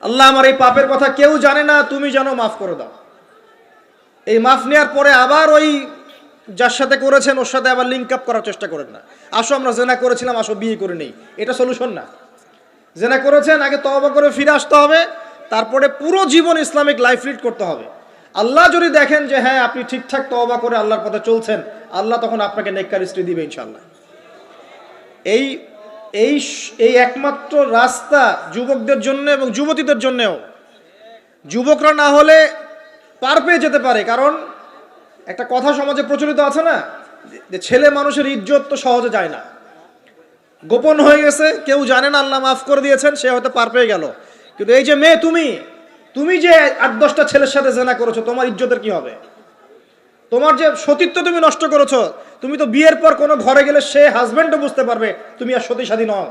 আল্লাহ আমার এই পাপের কথা কেউ জানে না, তুমি জানো, মাফ করে দাও। এই মাফ নেওয়ার পরে আবার ওই যার সাথে করেছেন ওর সাথে আবার লিঙ্ক আপ করার চেষ্টা করেন না। আসো আমরা জেনা করেছিলাম, আসো বিয়ে করে নেই, এটা সলিউশন না। জেনা করেছেন, আগে তওবা করে ফিরে আসতে হবে, তারপরে পুরো জীবন ইসলামিক লাইফ লিড করতে হবে। আল্লাহ যদি দেখেন যে হ্যাঁ আপনি ঠিকঠাক তওবা করে আল্লাহর পথে চলছেন, আল্লাহ তখন আপনাকে নেককার স্ত্রী দিবে ইনশাআল্লাহ। এই এই এই একমাত্র রাস্তা যুবকদের জন্য এবং যুবতীদের জন্যও। যুবকরা না হলে পার পেয়ে যেতে পারে, কারণ একটা কথা সমাজে প্রচলিত আছে না, যে ছেলে মানুষের ইজ্জত তো সহজে যায় না, গোপন হয়ে গেছে, কেউ জানে না, আল্লাহ মাফ করে দিয়েছেন, সে হয়তো পার পেয়ে গেল। কিন্তু এই যে মেয়ে, তুমি যে 8-10টা ছেলের সাথে জেনা করেছো, তোমার ইজ্জতের কি হবে? তোমার যে সতীত্ব তুমি নষ্ট করেছো, তুমি তো বিয়ের পর কোনো ঘরে গেলে সে হাজবেন্ডও বুঝতে পারবে তুমি আর সতী সাধী নও।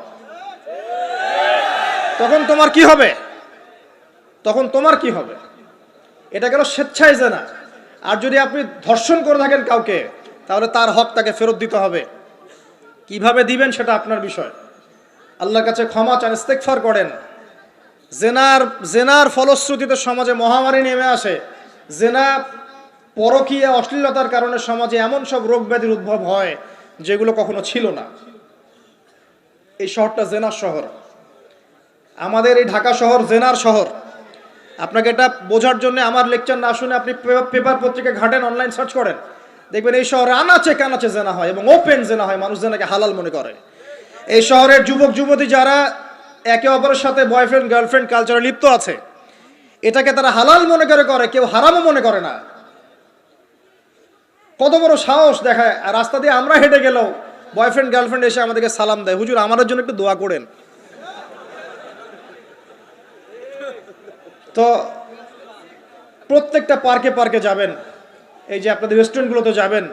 তখন তোমার কি হবে? এটা গেল স্বেচ্ছায় জেনা। আর যদি আপনি ধর্ষণ করে থাকেন কাউকে, তাহলে তার হক তাকে ফেরত দিতে হবে। কিভাবে দিবেন সেটা আপনার বিষয়। আল্লাহর কাছে ক্ষমা চান, ইস্তেগফার করেন। জেনার ফলশ্রুতিতে সমাজে মহামারী নেমে আসে। জেনা, পরকীয়া, অশ্লীলতার কারণে সমাজে এমন সব রোগ ব্যাধির উদ্ভব হয় যেগুলো কখনো ছিল না। এই শহরটা জেনার শহর, আমাদের এই ঢাকা শহর জেনার শহর। আপনাকে এটা বোঝার জন্য আমার লেকচার না শুনে আপনি পেপার পত্রিকা ঘাটেন, অনলাইন সার্চ করেন, দেখবেন এই শহরে আনাচে কানাচে জেনা হয় এবং ওপেন জেনা হয়। মানুষ জেনাকে হালাল মনে করে। এই শহরের যুবক যুবতী যারা একে অপরের সাথে বয়ফ্রেন্ড গার্লফ্রেন্ড কালচারে লিপ্ত আছে, এটাকে তারা হালাল মনে করে, কেউ হারামও মনে করে না। কত বড় সাহস দেখায়। আর রাস্তা দিয়ে আমরা হেঁটে গেলেও বয়ফ্রেন্ড গার্লফ্রেন্ড এসে আমাদেরকে সালাম দেয়, হুজুর আমাদের জন্য একটু দোয়া করেন। তো প্রত্যেকটা পার্কে পার্কে যাবেন, এই যে আপনাদের রেস্টুরেন্টগুলোতে যাবেন,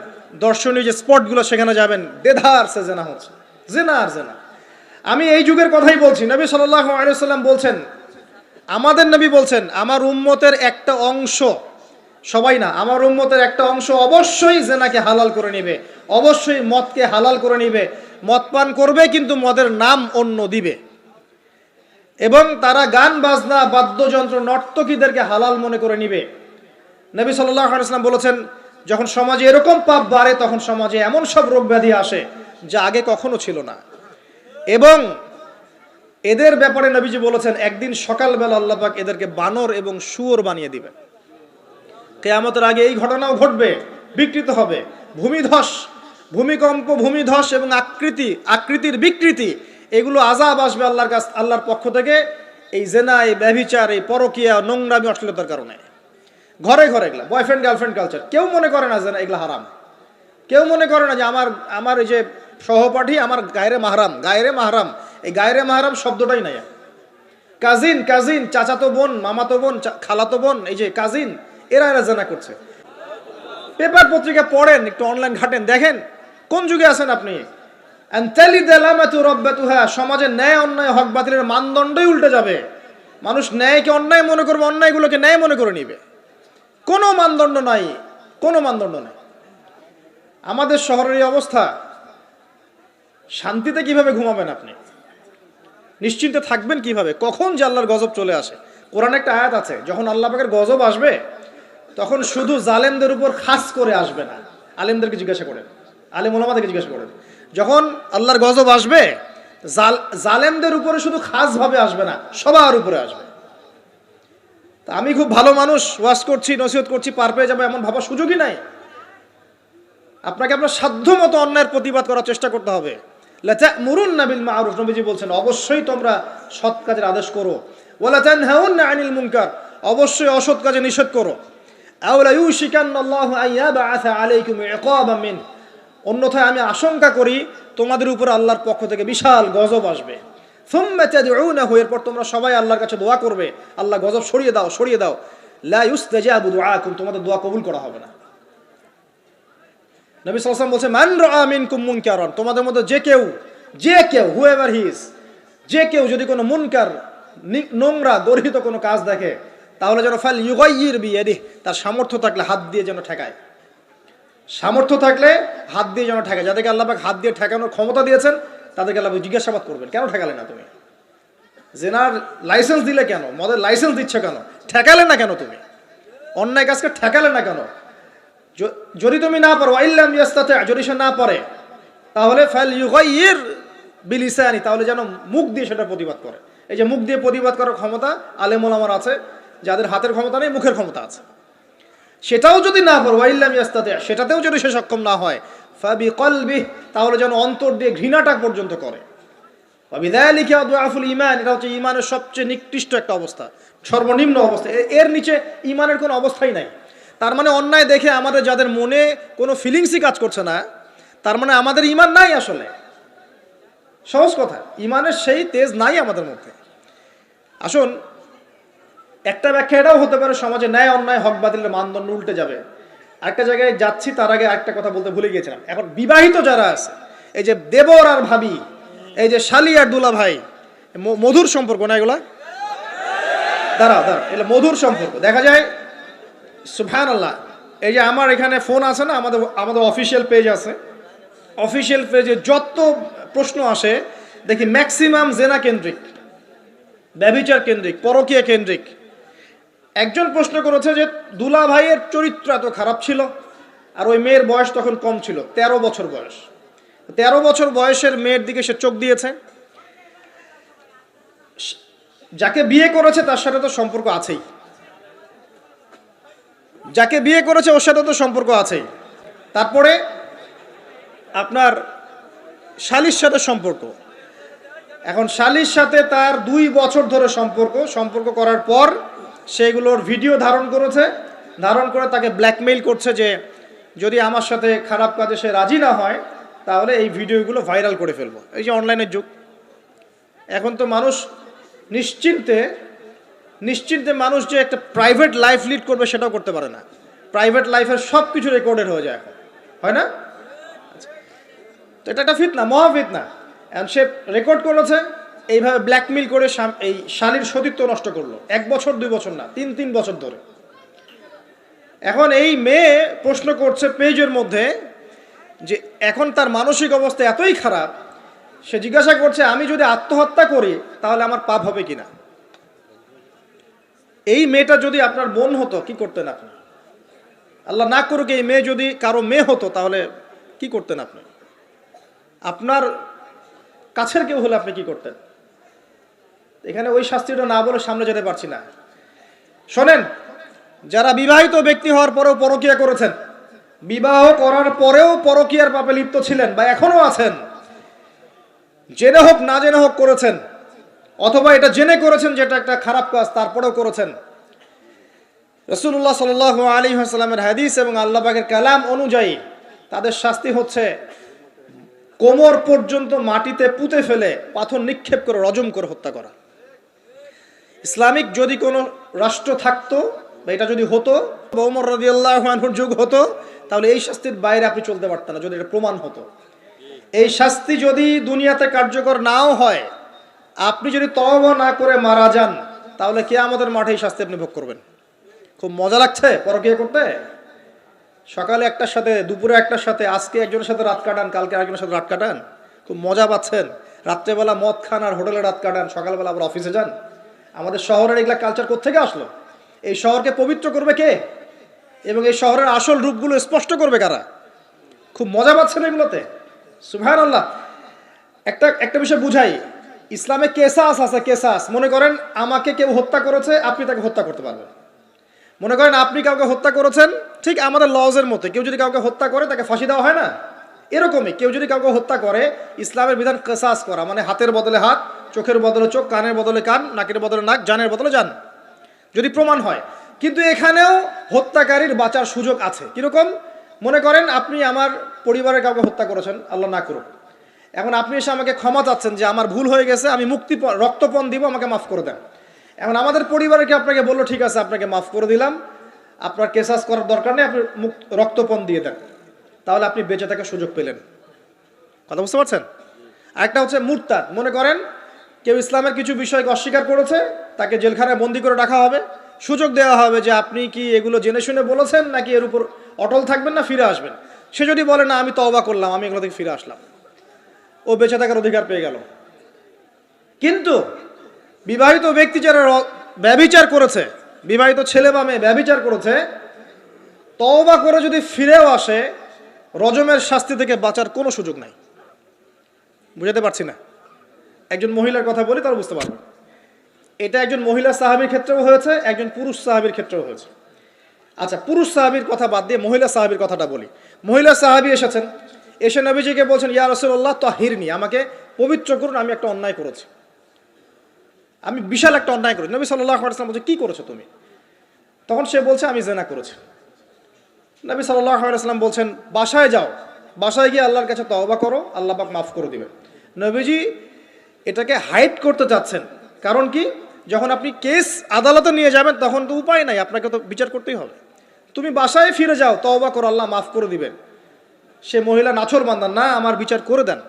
দর্শনীয় যে স্পটগুলো সেখানে যাবেন, দেধার সে জেনা হচ্ছে, জেনা আর জেনা। আমি এই যুগের কথাই বলছি। নবী সাল্লাল্লাহু আলাইহি ওয়াসাল্লাম বলছেন, আমাদের নবী বলছেন, আমার উম্মতের একটা অংশ, সবাই না, আমার উম্মতের একটা অংশ অবশ্যই জেনাকে হালাল করে নেবে, অবশ্যই মদকে হালাল করে নেবে, মদ পান করবে কিন্তু মদের নাম অন্য দিবে, এবং তারা গান বাজনা বাদ্যযন্ত্র নর্তকীদেরকে হালাল মনে করে নিবে। নবী সাল্লাল্লাহু আলাইহি ওয়াসাল্লাম বলেছেন, যখন সমাজে এরকম পাপ বাড়ে তখন সমাজে এমন সব রোগ ব্যাধি আসে যা আগে কখনো ছিল না। এবং এদের ব্যাপারে নবীজি বলেছেন, একদিন সকালবেলা আল্লাহ পাক এদেরকে বানর এবং শুয়োর বানিয়ে দিবেন। কিয়ামতের আগে এই ঘটনাও ঘটবে, বিকৃত হবে। ভূমিধস, ভূমিকম্প, ভূমিধস এবং আকৃতির বিকৃতি, এগুলো আযাব আসবে আল্লাহর পক্ষ থেকে। এই জেনা, এই ব্যভিচার, এই পরকীয়া, নোংরামি, অশ্লীলতার কারণে ঘরে ঘরে এগুলা বয়ফ্রেন্ড গার্লফ্রেন্ড কালচার। কেউ মনে করে না যে এগুলা হারাম, কেউ মনে করে না যে আমার এই যে সহপাঠী আমার গায়রে মাহরাম। এই গায়রে মাহরাম শব্দটাই নাই। কাজিন, চাচাতো বোন, মামাতো বোন, খালাতো বোন, এই যে কাজিন, এরা জেনা করছে। পেপার পত্রিকা পড়েন, একটু অনলাইন ঘাটেন, দেখেন কোন যুগে আছেন আপনি। সমাজে ন্যায় অন্যায় হক বাতিলের মানদণ্ডই উল্টে যাবে। মানুষ ন্যায়কে অন্যায় মনে করবে, অন্যায়গুলোকে ন্যায় মনে করে নিবে। কোনো মানদণ্ড নাই, কোনো মানদণ্ড নাই। আমাদের শহরের এই অবস্থা, শান্তিতে কিভাবে ঘুমাবেন আপনি? নিশ্চিন্তে থাকবেন কিভাবে? কখন যে আল্লাহর গজব চলে আসে। কোরআনে একটা আয়াত আছে, যখন আল্লাহ পাকের গজব আসবে তখন শুধু জালেমদের উপর খাস করে আসবে না। আলেমদেরকে জিজ্ঞাসা করেন, আলেম ওলামাদেরকে জিজ্ঞাসা করেন, যখন আল্লাহর গজব আসবে জালেমদের উপরে শুধু খাস ভাবে আসবে না, সবার উপরে আসবে। তা আমি খুব ভালো মানুষ, ওয়াজ করছি, নসিহত করছি, পার পেয়ে যাবো এমন ভাবার সুযোগই নাই। আপনাকে আপনার সাধ্য মতো অন্যায়ের প্রতিবাদ করার চেষ্টা করতে হবে। লা তা'মুরুন্না বিল মা'রুফ, নবীজি বলছেন, অবশ্যই তোমরা সৎ কাজের আদেশ করো। ওয়া লা তানহাউন্না আনিল মুনকার, অবশ্যই অসৎ কাজে নিষেধ করো। আও লা ইউশিকান্নাল্লাহু আন ইয়াবআসা আলাইকুম ইকাবাম মিন, অন্যথায় আমি আশঙ্কা করি তোমাদের উপর আল্লাহর পক্ষ থেকে বিশাল গজব আসবে। সুম্মা তাদউনাহু, এরপর তোমরা সবাই আল্লাহর কাছে দোয়া করবে, আল্লাহ গজব সরিয়ে দাও। লা ইউস্তাজাবু দুআকুম, তোমাদের দোয়া কবুল করা হবে না। নবী সাল্লাল্লাহু আলাইহি ওয়াসাল্লাম বলেন, মান রাআ মিনকুম মুনকারান, তোমাদের মধ্যে যে কেউ হুএভার হি ইজ, যে কেউ যদি কোনো মুনকার, নোংরা গর্হিত কোনো কাজ দেখে, তাহলে যেন ফাল ইউগাইয়ির বিয়াদিহি, তার সামর্থ্য থাকলে হাত দিয়ে যেন ঠেকায়। সামর্থ্য থাকলে হাত দিয়ে যেন ঠেকায়। যাদেরকে আল্লাহ পাক হাত দিয়ে ঠেকানোর ক্ষমতা দিয়েছেন তাদেরকে আল্লাহ জিজ্ঞাসাবাদ করবেন, কেন ঠেকালে না তুমি? জেনার লাইসেন্স দিলে কেন? মদের লাইসেন্স দিচ্ছ কেন? ঠেকালে না কেন তুমি? অন্যায় কাজকে ঠেকালে না কেন? যদি তুমি না পারো, আইল্লাম ইয়াস্তাতি, যদি সে না পারে, তাহলে ফাল ইউগাইয়ির বিলিসানি, তাহলে যেন মুখ দিয়ে সেটা প্রতিবাদ করে। এই যে মুখ দিয়ে প্রতিবাদ করার ক্ষমতা আলেম ওলামার আছে, যাদের হাতের ক্ষমতা নেই, মুখের ক্ষমতা আছে। সেটাও যদি না পারো, আইল্লাম ইয়াস্তাতি, সেটাতেও যদি সে সক্ষম না হয়, ফাবিকলবিহি, তাহলে যেন অন্তর দিয়ে ঘৃণাটা পর্যন্ত করে। ওয়াবিযালিকা আদওয়াফুল ঈমান, এটা হচ্ছে ঈমানের সবচেয়ে নিকৃষ্ট একটা অবস্থা, সর্বনিম্ন অবস্থা। এর নিচে ঈমানের কোনো অবস্থাই নাই। তার মানে অন্যায় দেখে আমাদের যাদের মনে কোনো ফিলিংসই কাজ করছে না, তার মানে আমাদের ঈমান নাই আসলে। সহজ কথা, ঈমানের সেই তেজ নাই আমাদের মধ্যে। আসুন, একটা ব্যাখ্যা এটাও হতে পারে, সমাজে ন্যায় অন্যায় হক বাতিলের মানদণ্ড উল্টে যাবে। একটা জায়গায় যাচ্ছি, তার আগে একটা কথা বলতে ভুলে গিয়েছিলাম। এখন বিবাহিত যারা আছে, এই যে দেবর আর ভাবি, এই যে শালি আর দুলা ভাই, মধুর সম্পর্ক না এগুলা? দাঁড়া, এগুলো মধুর সম্পর্ক। দেখা যায় সুবহানাল্লাহ, এই যে আমার এখানে ফোন আছে না, আমাদের আমাদের অফিসিয়াল পেজ আছে, অফিসিয়াল পেজে যত প্রশ্ন আসে দেখি ম্যাক্সিমাম জেনা কেন্দ্রিক, ব্যভিচার কেন্দ্রিক, পরকীয়া কেন্দ্রিক। একজন প্রশ্ন করেছে যে দুলা ভাইয়ের চরিত্র এত খারাপ ছিল, আর ওই মেয়ের বয়স তখন কম ছিল, 13 বছর বয়স। 13 বছর বয়সের মেয়ের দিকে সে চোখ দিয়েছে। যাকে বিয়ে করেছে তার সাথে তো সম্পর্ক আছেই, যাকে বিয়ে করেছে ওর সাথে তো সম্পর্ক আছেই। তারপরে আপনার শালির সাথে সম্পর্ক। এখন শালির সাথে তার 2 বছর ধরে সম্পর্ক করার পর সেগুলোর ভিডিও ধারণ করেছে, ধারণ করে তাকে ব্ল্যাকমেইল করছে যে যদি আমার সাথে খারাপ কাজে সে রাজি না হয় তাহলে এই ভিডিওগুলো ভাইরাল করে ফেলবো। এই যে অনলাইনের যুগ, এখন তো মানুষ নিশ্চিন্তে মানুষ যে একটা প্রাইভেট লাইফ লিড করবে সেটাও করতে পারে না। প্রাইভেট লাইফের সব কিছু রেকর্ডেড হয়ে যায় এখন, হয় না? তো এটা একটা ফিতনা, মহা ফিতনা। এখন সে রেকর্ড করেছে, এইভাবে ব্ল্যাকমেইল করে এই শালীর সতীত্ব নষ্ট করলো। 1 বছর 2 বছর না, 3 বছর ধরে। এখন এই মেয়ে প্রশ্ন করছে পেজের মধ্যে যে এখন তার মানসিক অবস্থা এতই খারাপ, সে জিজ্ঞাসা করছে আমি যদি আত্মহত্যা করি তাহলে আমার পাপ হবে কিনা। এই মেয়েটা যদি আপনার বোন হতো কি করতেন আপনি? আল্লাহ না করুক এই মেয়ে যদি কারো মেয়ে হতো তাহলে কি করতেন আপনি? আপনার কাছের কেউ হলে আপনি কি করতেন? এখানে ওই শাস্তিটা না বলে সামনে যেতে পারছি না। শোনেন, যারা বিবাহিত ব্যক্তি হওয়ার পরেও পরকীয়া করেছেন, বিবাহ করার পরেও পরকীয়ার পাপে লিপ্ত ছিলেন বা এখনো আছেন, জেনে হোক না জেনে হোক করেছেন, অথবা এটা জেনে করেছেন যেটা একটা খারাপ কাজ তারপরেও করেছেন, রাসূলুল্লাহ সাল্লাল্লাহু আলাইহি ওয়াসাল্লামের হাদিস এবং আল্লাহ পাকের কালাম অনুযায়ী তাদের শাস্তি হচ্ছে কোমর পর্যন্ত মাটিতে পুঁতে ফেলে পাথর নিক্ষেপ করে রজম করে হত্যা করা। ইসলামিক যদি কোনো রাষ্ট্র থাকতো বা এটা যদি হতো, ওমর রাদিয়াল্লাহু আনহুর যুগ হতো, তাহলে এই শাস্তির বাইরে আপনি চলতে পারতেন না যদি এটা প্রমাণ হতো। এই শাস্তি যদি দুনিয়াতে কার্যকর নাও হয়, আপনি যদি তওবা না করে মারা যান তাহলে কিয়ামতের মাঠে এই শাস্তি আপনি ভোগ করবেন। খুব মজা লাগছে পরকীয়া করতে। সকালে একটার সাথে, দুপুরে একটার সাথে, আজকে একজনের সাথে রাত কাটান, কালকে আরেকজনের সাথে রাত কাটান, খুব মজা পাচ্ছেন। রাত্রেবেলা মদ খান আর হোটেলে রাত কাটান, সকালবেলা আবার অফিসে যান। আমাদের শহরের এগুলা কালচার কোত্থেকে আসলো? এই শহরকে পবিত্র করবে কে এবং এই শহরের আসল রূপগুলো স্পষ্ট করবে কারা? খুব মজা পাচ্ছেন এগুলোতে। সুবহানাল্লাহ। একটা বিষয় বুঝাই, ইসলামে কেসাস আছে, কেসাস। মনে করেন আমাকে কেউ হত্যা করেছে, আপনি তাকে হত্যা করতে পারবেন। মনে করেন আপনি কাউকে হত্যা করেছেন, ঠিক আমাদের লজের মতো কেউ যদি কাউকে হত্যা করে তাকে ফাঁসি দেওয়া হয় না, এরকমই কেউ যদি কাউকে হত্যা করে ইসলামের বিধান কেসাস করা, মানে হাতের বদলে হাত, চোখের বদলে চোখ, কানের বদলে কান, নাকের বদলে নাক, জানের বদলে জান, যদি প্রমাণ হয়। কিন্তু এখানেও হত্যাকারীর বাঁচার সুযোগ আছে। কিরকম? মনে করেন আপনি আমার পরিবারের কাউকে হত্যা করেছেন, আল্লাহ না করুক। এখন আপনি এসে আমাকে ক্ষমা চাচ্ছেন যে আমার ভুল হয়ে গেছে, আমি রক্তপণ দিব, আমাকে মাফ করে দেন। এখন আমাদের পরিবারে কি আপনাকে বললো ঠিক আছে আপনাকে মাফ করে দিলাম, আপনার কেসাস করার দরকার নেই, আপনি রক্তপণ দিয়ে দেন, তাহলে আপনি বেঁচে থাকার সুযোগ পেলেন। কথা বুঝতে পারছেন? আরেকটা হচ্ছে মুরতাদ। মনে করেন কেউ ইসলামের কিছু বিষয়কে অস্বীকার করেছে, তাকে জেলখানায় বন্দি করে রাখা হবে, সুযোগ দেওয়া হবে যে আপনি কি এগুলো জেনে শুনে বলেছেন নাকি এর উপর অটল থাকবেন না ফিরে আসবেন। সে যদি বলে না আমি তওবা করলাম, আমি এগুলো থেকে ফিরে আসলাম, ও বেঁচে থাকার অধিকার পেয়ে গেল। কিন্তু বিবাহিত ব্যক্তি যারা ব্যভিচার করেছে, বিবাহিত ছেলে বা মেয়ে ব্যভিচার করেছে, তওবা করে যদি ফিরেও আসে, রজমের শাস্তি থেকে বাঁচার কোনো সুযোগ নাই। বুঝাতে পারছি না? একজন মহিলার কথা বলি তারা বুঝতে পারবেন। এটা একজন মহিলা সাহাবীর ক্ষেত্রেও হয়েছে, একজন পুরুষ সাহাবীর ক্ষেত্রেও হয়েছে। আচ্ছা, পুরুষ সাহাবীর কথা বাদ দিয়ে মহিলা সাহাবীর কথাটা বলি। মহিলা সাহাবী এসেছেন, এসে নবীজিকে বলছেন ইয়া রাসূলুল্লাহ তাহিরনি, আমাকে পবিত্র করুন, আমি একটা অন্যায় করেছি, আমি বিশাল একটা অন্যায় করেছি। নবী সাল্লাল্লাহু আলাইহি ওয়াসাল্লাম বলছে কি করেছো তুমি? তখন সে বলছে আমি জিনা করেছি। নবী সাল্লাল্লাহু আলাইহি ওয়াসাল্লাম বলছেন বাসায় যাও, বাসায় গিয়ে আল্লাহর কাছে তওবা করো, আল্লাহ পাক মাফ করে দিবেন। নবীজি এটাকে হাইড করতে চাচ্ছেন, কারণ কি যখন আপনি কেস আদালতে নিয়ে যাবেন তখন তো উপায় নাই, আপনাকে তো বিচার করতেই হবে। তুমি বাসায় ফিরে যাও, তওবা করো, আল্লাহ মাফ করে দিবেন। সে মহিলা নাছোড়বান্দা, না আমার বিচার করে দেন,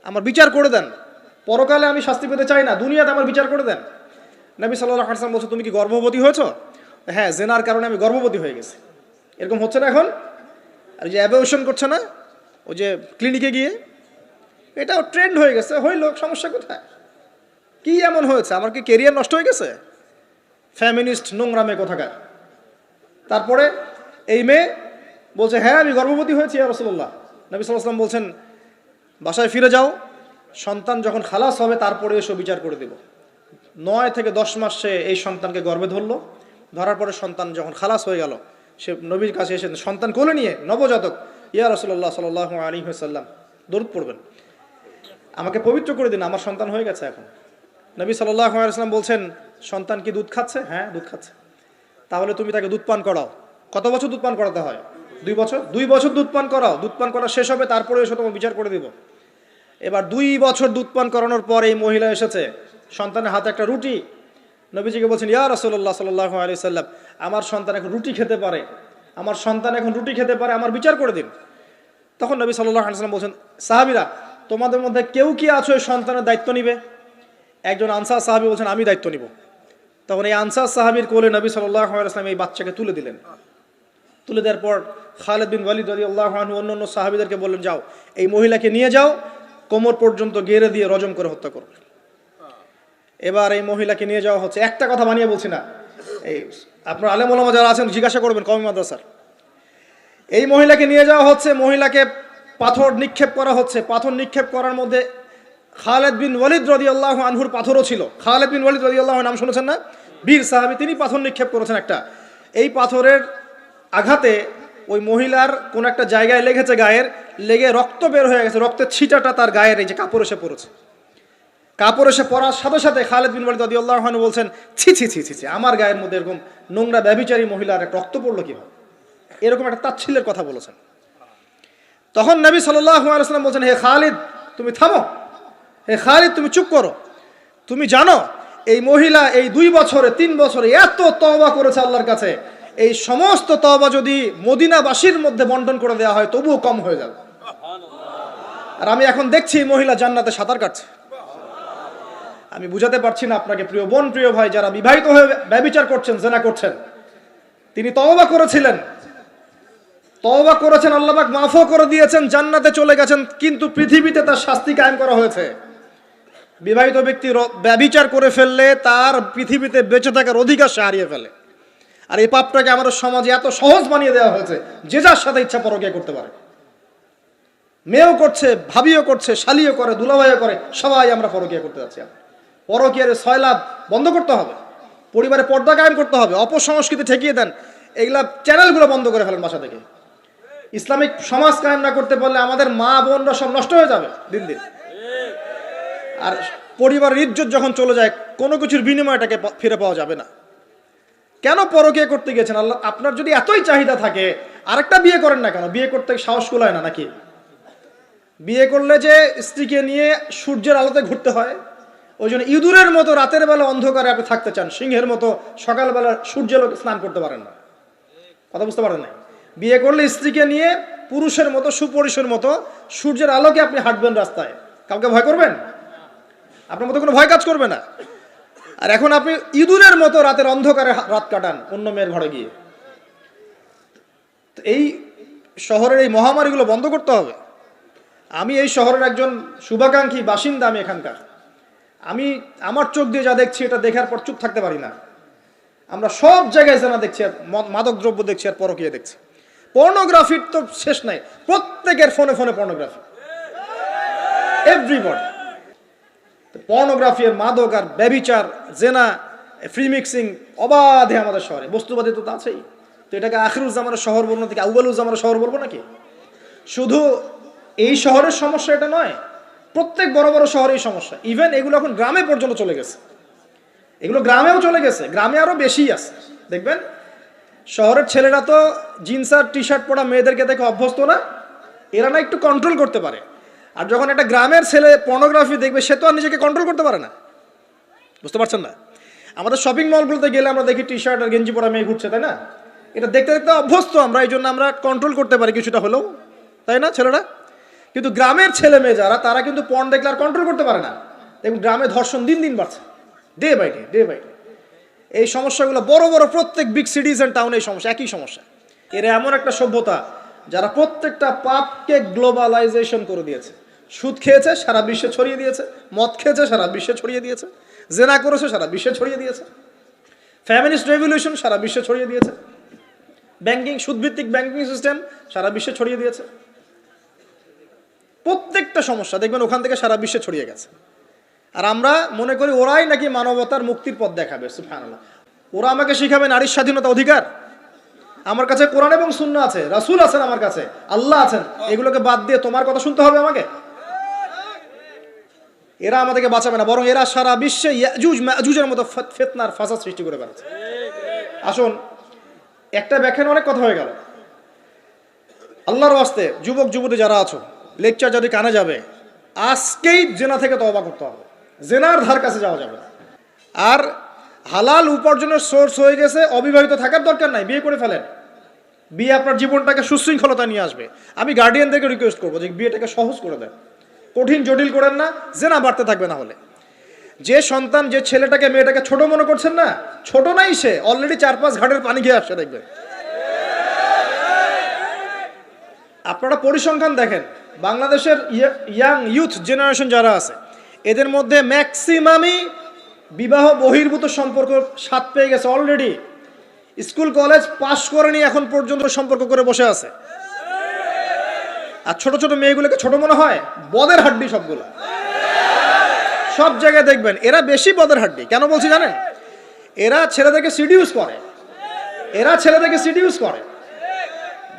আমার বিচার করে দেন, পরকালে আমি শাস্তি পেতে চাই না, দুনিয়াতে আমার বিচার করে দেন। নবী সাল্লাল্লাহু আলাইহি ওয়াসাল্লাম বলছে তুমি কি গর্ভবতী হয়েছো? হ্যাঁ, জেনার কারণে আমি গর্ভবতী হয়ে গেছি। এরকম হচ্ছে না এখন? আর যে অ্যাবর্শন করছে না ওই যে ক্লিনিকে গিয়ে, এটাও ট্রেন্ড হয়ে গেছে। হইল, সমস্যা কোথায়? কি এমন হয়েছে? আমার কি কেরিয়ার নষ্ট হয়ে গেছে? ফ্যামিনিস্ট নোংরা মেয়ে কোথাকার। তারপরে এই মেয়ে বলছে হ্যাঁ আমি গর্ভবতী হয়েছি ইয়া রাসূলুল্লাহ। নবী সাল্লাল্লাহু আলাইহি ওয়াসাল্লাম বলছেন বাসায় ফিরে যাও, সন্তান যখন খালাস হবে তারপরে এসে বিচার করে দেব। 9 থেকে 10 মাস সে এই সন্তানকে গর্ভে ধরলো। ধরার পরে সন্তান যখন খালাস হয়ে গেল, সে নবীর কাছে এসে সন্তান কোলে নিয়ে নবজাতক, ইয়া রাসূলুল্লাহ সাল্লাল্লাহু আলাইহি ওয়াসাল্লাম দরুদ পড়বেন, আমাকে পবিত্র করে দিন, আমার সন্তান হয়ে গেছে এখন। নবী সাল্লাল্লাহু আলাইহি ওয়াসাল্লাম বলছেন সন্তান কি দুধ খাচ্ছে? হ্যাঁ দুধ খাচ্ছে। তাহলে তুমি তাকে দুধ পান করাও। কত বছর দুধ পান করাতে হয়? 2 বছর। 2 বছর দুধ পান করাও, দুধ পান করা শেষ হবে তারপরে এসে তোমার বিচার করে দিব। এবার 2 বছর দুধ পান করানোর পর এই মহিলা এসেছে, সন্তানের হাতে একটা রুটি। নবীজিকে বলছেন ইয়া রাসূলুল্লাহ সাল্লাল্লাহু আলাইহি সাল্লাম, আমার সন্তান এখন রুটি খেতে পারে, আমার সন্তান এখন রুটি খেতে পারে, আমার বিচার করে দিন। তখন নবী সাল্লাল্লাহু আলাইহি সাল্লাম বলছেন সাহাবীরা, তোমাদের মধ্যে কেউ কি আছো এই সন্তানের দায়িত্ব নিবে? একজন আনসার সাহাবী বলছেন আমি দায়িত্ব নিব। তখন এই আনসার সাহাবীর কোলে নবী সাল্লাল্লাহু আলাইহি ওয়াসাল্লাম এই বাচ্চাকে তুলে দিলেন। তুলে দেওয়ার পর খালিদ বিন ওয়ালিদ রাদিয়াল্লাহু আনহু অন্যান্য সাহাবীদেরকে বললেন যাও এই মহিলাকে নিয়ে যাও, কোমর পর্যন্ত গেড়ে দিয়ে রজম করে হত্যা করো। এবার এই মহিলাকে নিয়ে যাওয়া হচ্ছে, একটা কথা বানিয়ে বলছি না, এই আপনার আলেম ওলামা যারা আছেন জিজ্ঞাসা করবেন কওমি মাদ্রাসার। এই মহিলাকে নিয়ে যাওয়া হচ্ছে, মহিলাকে পাথর নিক্ষেপ করা হচ্ছে। পাথর নিক্ষেপ করার মধ্যে খালিদ বিন ওয়ালিদ রাদিয়াল্লাহু আনহুর পাথরও ছিল। খালিদ বিন ওয়ালিদ রাদিয়াল্লাহু নাম শুনেছেন না? বীর সাহাবী, তিনি পাথর নিক্ষেপ করেছেন একটা। এই পাথরের আঘাতে ওই মহিলার কোন একটা জায়গায় লেগেছে, গায়ের লেগে রক্ত বের হয়ে গেছে। রক্তের ছিটাটা তার গায়ের এই যে কাপড় এসে পড়েছে। কাপড় এসে পড়ার সাথে সাথে খালিদ বিন ওয়ালিদ রাদিয়াল্লাহু আনহু বলছেন ছি ছি ছি ছি ছি, আমার গায়ের মধ্যে এরকম নোংরা ব্যভিচারী মহিলার রক্ত পড়লো কিভাবে? এরকম একটা তাচ্ছিল্যের কথা বলেছেন। তখন নবী সাল্লাল্লাহু আলাইহি ওয়াসাল্লাম বলছেন হে খালিদ তুমি থামো, হে খালিদ তুমি চুপ করো। তুমি জানো এই মহিলা এই 2 বছরে 3 বছরে এত তওবা করেছে আল্লাহর কাছে, এই সমস্ত তওবা যদি মদিনাবাসীর মধ্যে বন্টন করে দেওয়া হয় তবুও কম হয়ে যাবে। আর আমি এখন দেখছি এই মহিলা জান্নাতে সাঁতার কাটছে। আমি বুঝাতে পারছি না আপনাকে প্রিয় বোন, প্রিয় ভাই, যারা বিবাহিত হয়ে ব্যভিচার করছেন, জিনা করছেন, তিনি তওবা করেছিলেন, তওবা করেছেন, আল্লাহ পাক মাফও করে দিয়েছেন, জান্নাতে চলে গেছেন, কিন্তু পৃথিবীতে তার শাস্তি কায়েম করা হয়েছে। বিবাহিত ব্যক্তি ব্যভিচার করে ফেললে তার পৃথিবীতে বেঁচে থাকার অধিকার সে হারিয়ে ফেলে। আর এই পাপটাকে আমাদের সমাজে এত সহজ বানিয়ে দেওয়া হয়েছে, যে যার সাথে ইচ্ছা পরকীয়া করতে পারে। মেয়েও করছে, ভাবিও করছে, শালিও করে, দুলাভাইও করে, সবাই আমরা পরকীয়া করতে যাচ্ছি। পরকীয়ার সয়লাভ বন্ধ করতে হবে, পরিবারে পর্দা কায়েম করতে হবে, অপসংস্কৃতি ঠেকিয়ে দেন, এগুলা চ্যানেলগুলো বন্ধ করে ফেলেন বাসা থেকে। ইসলামিক সমাজ কায়েম না করতে পারলে আমাদের মা বোনরা সব নষ্ট হয়ে যাবে দিন দিন। আর পরিবারের ইজ্জত যখন চলে যায়, কোনো কিছুর বিনিময়টাকে ফিরে পাওয়া যাবে না। কেন পরকীয়া করতে গেছেন? আল্লাহ, আপনার যদি এতই চাহিদা থাকে আরেকটা বিয়ে করেন না কেন? বিয়ে করতে সাহস কুলায় না নাকি? বিয়ে করলে যে স্ত্রীকে নিয়ে সূর্যের আলোতে ঘুরতে হয়, ওই জন্য ইঁদুরের মতো রাতের বেলা অন্ধকারে আপনি থাকতে চান, সিংহের মতো সকালবেলা সূর্যের আলোকে স্নান করতে পারেন না। কথা বুঝতে পারেন না? বিয়ে করলে স্ত্রীকে নিয়ে পুরুষের মতো, সুপুরুষের মতো সূর্যের আলোকে আপনি হাঁটবেন রাস্তায়, কাউকে ভয় করবেন? আপনার মতো কোনো ভয় কাজ করবে না। আর এখন আপনি ইঁদুরের মতো রাতের অন্ধকারে রাত কাটান অন্য মেয়ের ঘরে গিয়ে। এই শহরের এই মহামারীগুলো বন্ধ করতে হবে। আমি এই শহরের একজন শুভাকাঙ্ক্ষী বাসিন্দা, আমি এখানকার। আমি আমার চোখ দিয়ে যা দেখছি এটা দেখার পর চুপ থাকতে পারি না। আমরা সব জায়গায় জানা দেখছি, আর মাদক দ্রব্য দেখছি, আর পরকীয়া দেখছি। পর্নোগ্রাফির তো শেষ নাই, প্রত্যেকের ফোনে ফোনে পর্নোগ্রাফি, এভরিবডি। পর্নোগ্রাফি আর মাদক আর ব্যভিচার, জেনা, ফ্রি মিক্সিং অবাধে আমাদের শহরে। বস্তুবাদী তো আছেই। তো এটাকে আখিরুজ্জামানের শহর বলবো নাকি আউয়ালুজ্জামানের শহর বলবো নাকি? শুধু এই শহরের সমস্যা এটা নয়, প্রত্যেক বড় বড় শহরেই সমস্যা। ইভেন এগুলো এখন গ্রামে পর্যন্ত চলে গেছে, এগুলো গ্রামেও চলে গেছে, গ্রামে আরো বেশি আছে। দেখবেন শহরের ছেলেরা তো জিন্স আর টি শার্ট পরা মেয়েদেরকে দেখে অভ্যস্ত না, এরা না একটু কন্ট্রোল করতে পারে। আর যখন একটা গ্রামের ছেলে পর্নোগ্রাফি দেখবে, সে তো আর নিজেকে কন্ট্রোল করতে পারে না। বুঝতে পারছেন না? আমাদের শপিং মলগুলোতে গেলে আমরা দেখি টি শার্ট আর গেঞ্জি পরা মেয়ে ঘুরছে, তাই না? এটা দেখতে দেখতে অভ্যস্ত আমরা, এই জন্য আমরা কন্ট্রোল করতে পারি কিছুটা হলেও, তাই না ছেলেরা? কিন্তু গ্রামের ছেলে মেয়ে যারা, তারা কিন্তু পর্ন দেখলে আর কন্ট্রোল করতে পারে না। এবং গ্রামে ধর্ষণ দিন দিন বাড়ছে, day by day, day by day. এই সমস্যাগুলো বড় বড় প্রত্যেক বিগ সিটিজ অ্যান্ড টাউনে এই সমস্যা, একই সমস্যা। এরা এমন একটা সভ্যতা যারা প্রত্যেকটা পাপকে গ্লোবালাইজেশন করে দিয়েছে। সুদ খেয়েছে, সারা বিশ্বে ছড়িয়ে দিয়েছে। মদ খেয়েছে, সারা বিশ্বে ছড়িয়ে দিয়েছে। জেনা করেছে, সারা বিশ্বে ছড়িয়ে দিয়েছে। ফ্যামিলিস্ট রেভলিউশন সারা বিশ্বে ছড়িয়ে দিয়েছে। ব্যাংকিং, সুদভিত্তিক ব্যাংকিং সিস্টেম সারা বিশ্বে ছড়িয়ে দিয়েছে। প্রত্যেকটা সমস্যা দেখবেন ওখান থেকে সারা বিশ্বে ছড়িয়ে গেছে। আর আমরা মনে করি ওরাই নাকি মানবতার মুক্তির পথ দেখাবে। সুবহানাল্লাহ। ওরা আমাকে শিখাবে নারীর স্বাধীনতা, অধিকার। আমার কাছে কোরআন এবং সুন্নাহ আছে, রাসূল আছেন, আমার কাছে আল্লাহ আছেন। এগুলোকে বাদ দিয়ে তোমার কথা শুনতে হবে আমাকে? এরা আমাদেরকে বাঁচাবে না, বরং এরা সারা বিশ্বে ইয়াজুজ মাজুজের মতো ফিতনার ফাসাদ সৃষ্টি করে বেড়াচ্ছে। আসুন, একটা ব্যাখ্যায় অনেক কথা হয়ে গেল। আল্লাহর ওয়াস্তে যুবক যুবতী যারা আছো, লেকচার যদি কানে যাবে, আজকেই জেনা থেকে তওবা করতে হবে। জেনার ধার কাছে যাওয়া যাবে না। আর হালাল উপার্জনের সোর্স হয়ে গেছে, অবিবাহিত থাকার দরকার নাই, বিয়ে করে ফেলেন। বিয়ে আপনার জীবনটাকে সুশৃঙ্খলতা নিয়ে আসবে। আমি গার্ডিয়ানদেরকে রিকোয়েস্ট করবো যে বিয়েটাকে সহজ করে দেন, কঠিন জটিল করেন না, জেনা বাড়তে থাকবে। না হলে যে সন্তান, যে ছেলেটাকে মেয়েটাকে ছোট মনে করছেন না, ছোট নাই, সে অলরেডি 4-5 ঘাটের পানি খেয়ে আসছে দেখবেন। আপনারা পরিসংখ্যান দেখেন, বাংলাদেশের ইয়াং ইউথ জেনারেশন যারা আছে, এদের মধ্যে ম্যাক্সিমামই বিবাহ বহির্ভূত সম্পর্ক স্বাদ পেয়ে গেছে অলরেডি। স্কুল কলেজ পাশ করেনি এখন পর্যন্ত সম্পর্ক করে বসে আছে। আর ছোট ছোট মেয়েগুলোকে ছোট মনে হয়, বদের হাড্ডি সবগুলো। সব জায়গায় দেখবেন এরা বেশি বদের হাড্ডি। কেন বলছি জানেন? এরা ছেলেদেরকে সিডিউস করে,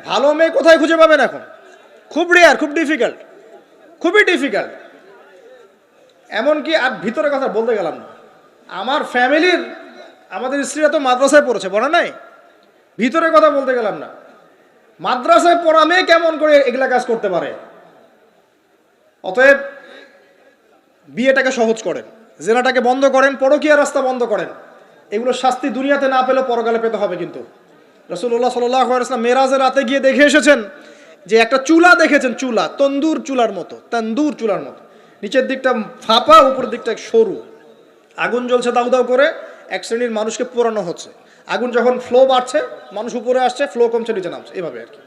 ভালো মেয়ে কোথায় খুঁজে পাবেন এখন? খুব রেয়ার, খুব ডিফিকাল্ট, খুবই ডিফিকাল্ট। এমনকি আর ভিতরে কথা বলতে গেলাম না, আমার ফ্যামিলির, আমাদের স্ত্রীরা তো মাদ্রাসায় পড়েছে, বলে নাই? ভিতরে কথা বলতে গেলাম না, মাদ্রাসায় পড়া মেয়ে কেমন করে এগুলা কাজ করতে পারে? অতএব বিয়েটাকে সহজ করেন, জেনাটাকে বন্ধ করেন, পরকীয়া রাস্তা বন্ধ করেন। এগুলো শাস্তি দুনিয়াতে না পেলেও পরকালে পেতে হবে। কিন্তু রাসূলুল্লাহ সাল্লাল্লাহু আলাইহি ওয়াসাল্লাম মেরাজের রাতে গিয়ে দেখে এসেছেন যে একটা চুলা দেখেছেন, চুলা তন্দুর চুলার মতো, নিচের দিকটা ফাঁপা, উপরের দিকটা সরু, আগুন জ্বলছে দাউ দাউ করে, এক শ্রেণীর মানুষকে পোড়ানো হচ্ছে। আগুন যখন ফ্লো বাড়ছে, মানুষ উপরে আসছে, ফ্লো কমছে, নিচে নামছে, এভাবে আর কি।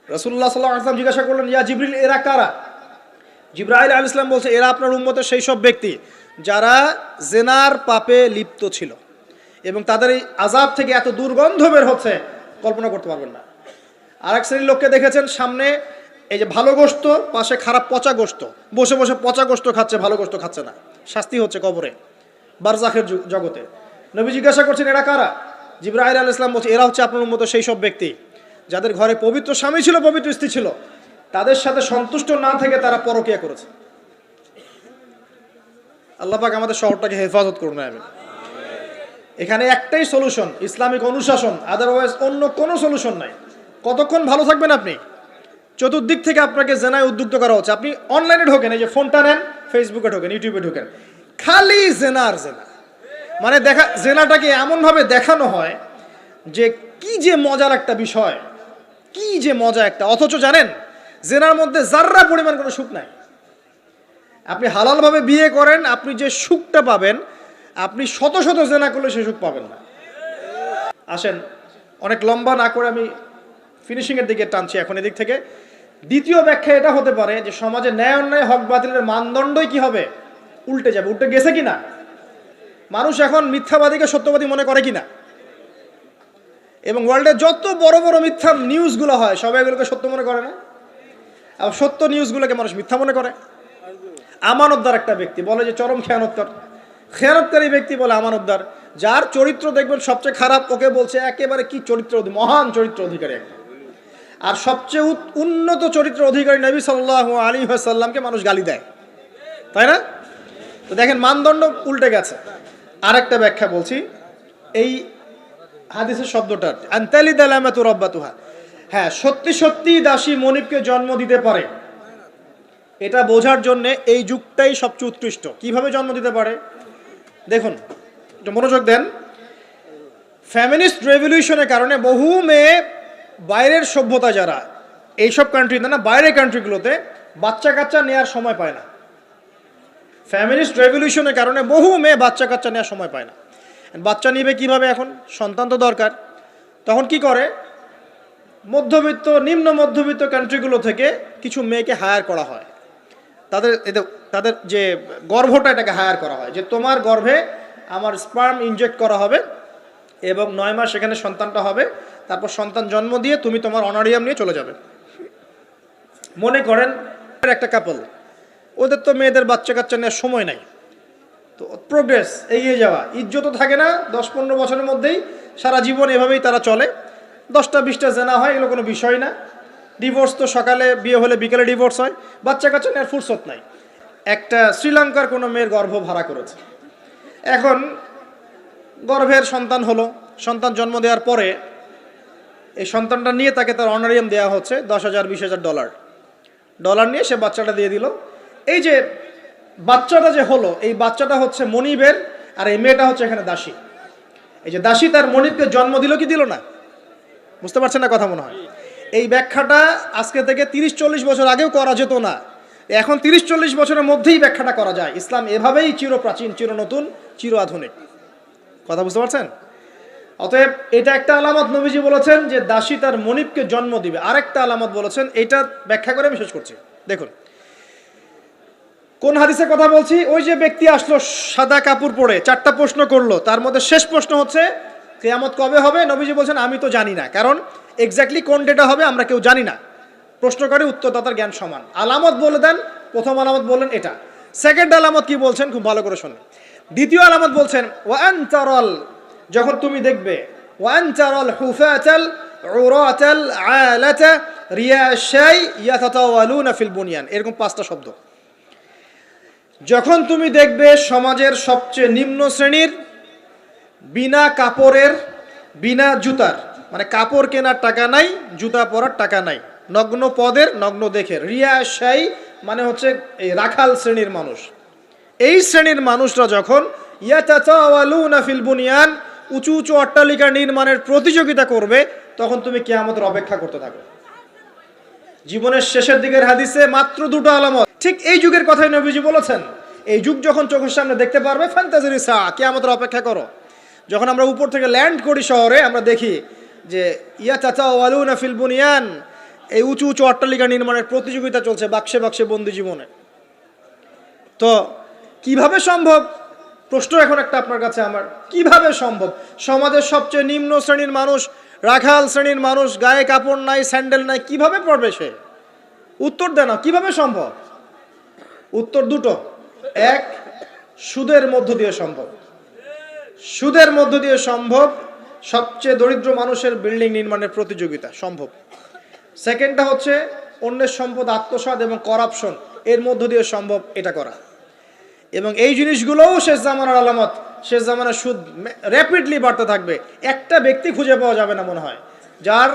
রাসূলুল্লাহ সাল্লাল্লাহু আলাইহি ওয়াসাল্লাম জিজ্ঞাসা করলেন, ইয়া জিবরিল, এরা কারা? জিবরাইল আলাইহিস সালাম বলছে, এরা আপনার উম্মতের সেই সব ব্যক্তি যারা জেনার পাপে লিপ্ত ছিল, এবং তাদের এই আযাব থেকে এত দুর্গন্ধ বের হচ্ছে কল্পনা করতে পারবেন না। আর এক শ্রেণীর লোককে দেখেছেন, সামনে এই যে ভালো গোশত, পাশে খারাপ পচা গোশত, বসে বসে পচা গোশত খাচ্ছে, ভালো গোশত খাচ্ছে না। শাস্তি হচ্ছে কবরে, বারজাখের জগতে। নবী জিজ্ঞাসা করছেন, এরা কারা? জিবরাইল আলাইহিস সালাম বলছে, এরা হচ্ছে আপনার উম্মতের সেই সব ব্যক্তি যাদের ঘরে পবিত্র স্বামী ছিল, পবিত্র স্ত্রী ছিল, তাদের সাথে সন্তুষ্ট না থেকে তারা পরকীয়া করেছে। আল্লাহ পাক আমাদের শহরটাকে হেফাজত করুন। আমিন। এখানে একটাই সলিউশন, ইসলামিক অনুশাসন, আদারওয়াইজ অন্য কোনো সলিউশন নাই। কতক্ষণ ভালো থাকবেন আপনি? চতুর্দিক থেকে আপনাকে জেনায় উদ্যুক্ত করা হচ্ছে। আপনি অনলাইনে ঢোকেন, এই যে ফোনটা নেন, ফেসবুকে ঢোকেন, ইউটিউবে ঢোকেন, খালি জেনা আর জেনা। মানে জেনাটাকে এমনভাবে দেখানো হয় যে কি যে মজার একটা বিষয়, কি যে মজা একটা। অথচ জানেন, জেনার মধ্যে যার্রা পরিমাণ কোনো সুখ নাই। আপনি হালালভাবে বিয়ে করেন, আপনি যে সুখটা পাবেন, আপনি শত শত জেনা করলে সে সুখ পাবেন না। আসেন, অনেক লম্বা না করে আমি ফিনিশিংয়ের দিকে টানছি এখন। এদিক থেকে দ্বিতীয় ব্যাখ্যা এটা হতে পারে যে সমাজে ন্যায় অন্যায়, হক বাতিলের মানদণ্ডই কি হবে? উল্টে যাবে। উল্টে গেছে কিনা? মানুষ এখন মিথ্যাবাদীকে সত্যবাদী মনে করে কিনা? এবং ওয়ার্ল্ডে যত বড় বড় মিথ্যা নিউজগুলো হয়, সবাই এগুলোকে সত্য মনে করে না। আর সত্য নিউজগুলোকে মানুষ মিথ্যা মনে করে। আমানতদার একটা ব্যক্তি বলে যে চরম খেয়ানতকারী ব্যক্তি বলে আমানতদার। যার চরিত্র দেখবেন সবচেয়ে খারাপ, ওকে বলছে একেবারে কি চরিত্র, মহান চরিত্র অধিকারী একটা। আর সবচেয়ে উন্নত চরিত্র অধিকারী নবী সাল্লাল্লাহু আলাইহি ওয়াসাল্লামকে মানুষ গালি দেয়, তাই না? তো দেখেন, মানদণ্ড উল্টে গেছে। আরেকটা ব্যাখ্যা বলছি এই হাদিসের শব্দটার, আনতালি দালামাতু রাব্বাতুহা। হ্যাঁ, সত্যি সত্যি দাসী মনিবকে জন্ম দিতে পারে, এটা বোঝার জন্য এই যুগটাই সবচেয়ে উৎকৃষ্ট। কিভাবে জন্ম দিতে পারে দেখুন, একটু মনোযোগ দেন। ফ্যামিনিস্ট রেভলিউশনের কারণে বহু মেয়ে বাইরের সভ্যতা, যারা এইসব কান্ট্রিতে না, বাইরের কান্ট্রিগুলোতে বাচ্চা কাচ্চা নেওয়ার সময় পায় না। ফ্যামিনিস্ট রেভলিউশনের কারণে বহু মেয়ে বাচ্চা কাচ্চা নেওয়ার সময় পায় না। বাচ্চা নিবে কিভাবে? এখন সন্তান তো দরকার। তখন কি করে, মধ্যবিত্ত নিম্ন মধ্যবিত্ত কান্ট্রিগুলো থেকে কিছু মেয়েকে হায়ার করা হয়, তাদের যে গর্ভটা এটাকে হায়ার করা হয়, যে তোমার গর্ভে আমার স্পার্ম ইনজেক্ট করা হবে এবং 9 মাস সেখানে সন্তানটা হবে, তারপর সন্তান জন্ম দিয়ে তুমি তোমার অনারিয়াম নিয়ে চলে যাবে। মনে করেন একটা কাপল, ওদের তো মেয়েদের বাচ্চা কাচ্চা নেওয়ার সময় নাই, তো প্রোগ্রেস এগিয়ে যাওয়া, ইজ্জতও থাকে না, 10-15 বছরের মধ্যেই সারা জীবন এভাবেই তারা চলে, 10টা-20টা জেনা হয়, এগুলো কোনো বিষয় না। ডিভোর্স তো সকালে বিয়ে হলে বিকেলে ডিভোর্স হয়, বাচ্চা কাচ্চা নেওয়ার ফুরসত নাই। একটা শ্রীলঙ্কার কোনো মেয়ের গর্ভ ভাড়া করেছে, এখন গর্ভের সন্তান হলো, সন্তান জন্ম দেওয়ার পরে এই সন্তানটা নিয়ে তাকে তার অনারিয়াম দেওয়া হচ্ছে $10,000-20,000 নিয়ে সে বাচ্চাটা দিয়ে দিল। এই যে বাচ্চাটা যে হলো, এই বাচ্চাটা হচ্ছে মনিবের, আর এই মেয়েটা হচ্ছে এখানে দাসী। এই যে দাসী তার মনিবকে জন্ম দিল কি দিল না, বুঝতে পারছেন না কথা মনে হয়। এই ব্যাখ্যাটা আজকে থেকে 30-40 বছর আগেও করা যেত না, এখন 30-40 বছরের মধ্যেই ব্যাখ্যাটা করা যায়। ইসলাম এভাবেই চিরপ্রাচীন, চির নতুন, চির আধুনিক। কথা বুঝতে পারছেন? অতএব এটা একটা আলামত নবীজি বলেছেন যে দাসী তার মনিবকে জন্ম দিবে, আরেকটা আলামত বলেছেন, এটা ব্যাখ্যা করে আমি শেষ করছি। দেখুন কোন হাদিসের কথা বলছি। ওই যে ব্যক্তি আসলো সাদা কাপড় পরে, 4টা প্রশ্ন করলো, তার মধ্যে শেষ প্রশ্ন হচ্ছে কিয়ামত কবে হবে। নবীজি বলছেন আমি তো জানি না, কারণ এক্স্যাক্টলি কোন ডেটা হবে আমরা কেউ জানি না। প্রশ্নকারী উত্তরদাতার জ্ঞান সমান। আলামত বলে দেন, প্রথম আলামত বললেন এটা। সেকেন্ড আলামত কি বলছেন, খুব ভালো করে শুনুন। দ্বিতীয় আলামত বলছেন ওয়ান তারাল, যখন তুমি দেখবে, ওয়ান তারাল হুফাতাল উরাতাল আলাতা রিয়াশাই ইয়াতাতাওয়ালুনা ফিল বুনিয়ান, এরকম 5টা শব্দ। যখন তুমি দেখবে সমাজের সবচেয়ে নিম্ন শ্রেণীর, বিনা কাপড়ের, বিনা জুতার, মানে কাপড় কেনার টাকা নাই, জুতা পরার টাকা নাই, নগ্ন পদের, নগ্ন দেখে, রিয়াশাই মানে হচ্ছে এই রাখাল শ্রেণীর মানুষ, এই শ্রেণীর মানুষরা যখন ইয়াতাতাওয়ালুনা ফিল বুনিয়ান, উঁচু উঁচু অট্টালিকা নির্মাণের প্রতিযোগিতা করবে, তখন তুমি কিয়ামতের অপেক্ষা করতে থাকো। জীবনের শেষের দিকের হাদিসে মাত্র 2টো আলামত, ঠিক এই যুগের কথাই নবীজি বলেছেন। এই যুগ যখন চোখের সামনে দেখতে পারবে, ফান্তাজির সা, কিয়ামতের অপেক্ষা করো। যখন আমরা উপর থেকে ল্যান্ড করি শহরে, আমরা দেখি যে ইয়াতাতাওয়ালুনা ফিল বুনিয়ান, এই উঁচু উঁচু অট্টালিকা নির্মাণের প্রতিযোগিতা চলছে, বাক্সে বাক্সে বন্দি জীবনে। তো কিভাবে সম্ভব, প্রশ্ন এখন একটা আপনার কাছে আমার, কিভাবে সম্ভব সমাজের সবচেয়ে নিম্ন শ্রেণীর মানুষ, রাখাল শ্রেণীর মানুষ, গায়ে কাপড় নাই, স্যান্ডেল নাই, কিভাবে পড়বে সে? উত্তর দেন, কিভাবে সম্ভব? উত্তর 2টো। এক, সুদের মধ্য দিয়ে সম্ভব, সুদের মধ্য দিয়ে সম্ভব। সবচেয়ে দরিদ্র মানুষের বিল্ডিং নির্মাণের প্রতিযোগিতা সম্ভব। সেকেন্ডটা হচ্ছে অন্যের সম্পদ আত্মসাৎ এবং করাপশন, এর মধ্য দিয়ে সম্ভব এটা করা। এবং এই জিনিসগুলোও শেষ জামানার আলামত। শেষ জামানার সুদ র্যাপিডলি বাড়তে থাকবে। একটা ব্যক্তি খুঁজে পাওয়া যাবে না মনে হয় যার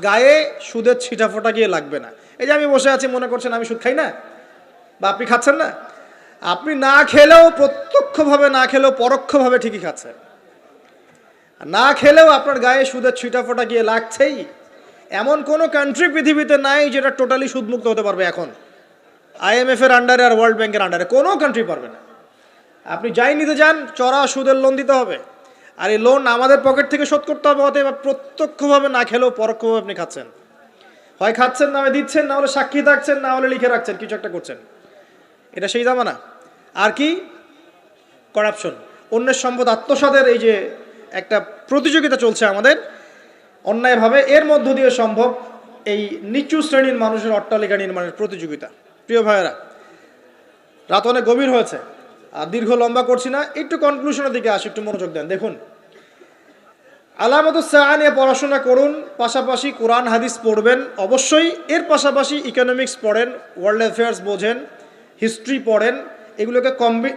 গায়ে সুদের ছিটাফোঁটা গিয়ে লাগবে না। এই যে আমি বসে আছি, মনে করছেন আমি সুদ খাই না, বা আপনি খাচ্ছেন না, আপনি না খেলেও, প্রত্যক্ষভাবে না খেলেও পরোক্ষভাবে ঠিকই খাচ্ছেন। না খেলেও আপনার গায়ে সুদের ছিটাফোঁটা গিয়ে লাগছেই। এমন কোনো কান্ট্রি পৃথিবীতে নাই যেটা টোটালি সুদমুক্ত হতে পারবে এখন। IMF এর আন্ডারে আর ওয়ার্ল্ড ব্যাংকের আন্ডারে কোনো কান্ট্রি পারবে না। আপনি যাই নিতে যান, চড়া সুদের লোন দিতে হবে, আর এই লোন আমাদের পকেট থেকে শোধ করতে হবে। অতএব প্রত্যক্ষভাবে না খেলেও পরোক্ষভাবে আপনি খাচ্ছেন। হয় খাচ্ছেন, না হয় দিচ্ছেন, না হলে সাক্ষী থাকছেন, না হলে লিখে রাখছেন, কিছু একটা করছেন। এটা সেই জামানা। আর কি, করাপশন, অন্যের সম্পদ আত্মসাতের এই যে একটা প্রতিযোগিতা চলছে আমাদের অন্যায়ভাবে, এর মধ্য দিয়ে সম্ভব এই নিচু শ্রেণীর মানুষের অট্টালিকা নির্মাণের প্রতিযোগিতা। প্রিয় ভাইয়েরা, রাত অনেক গভীর হয়েছে, আর দীর্ঘ লম্বা করছি না, একটু কনক্লুশনের দিকে আসি, একটু মনোযোগ দেন। দেখুন, আলামাতুস সাআ নিয়ে পড়াশোনা করুন, পাশাপাশি কোরআন হাদিস পড়বেন অবশ্যই, এর পাশাপাশি ইকোনমিক্স পড়েন, ওয়ার্ল্ড অ্যাফেয়ার্স বোঝেন, হিস্ট্রি পড়েন। এগুলোকে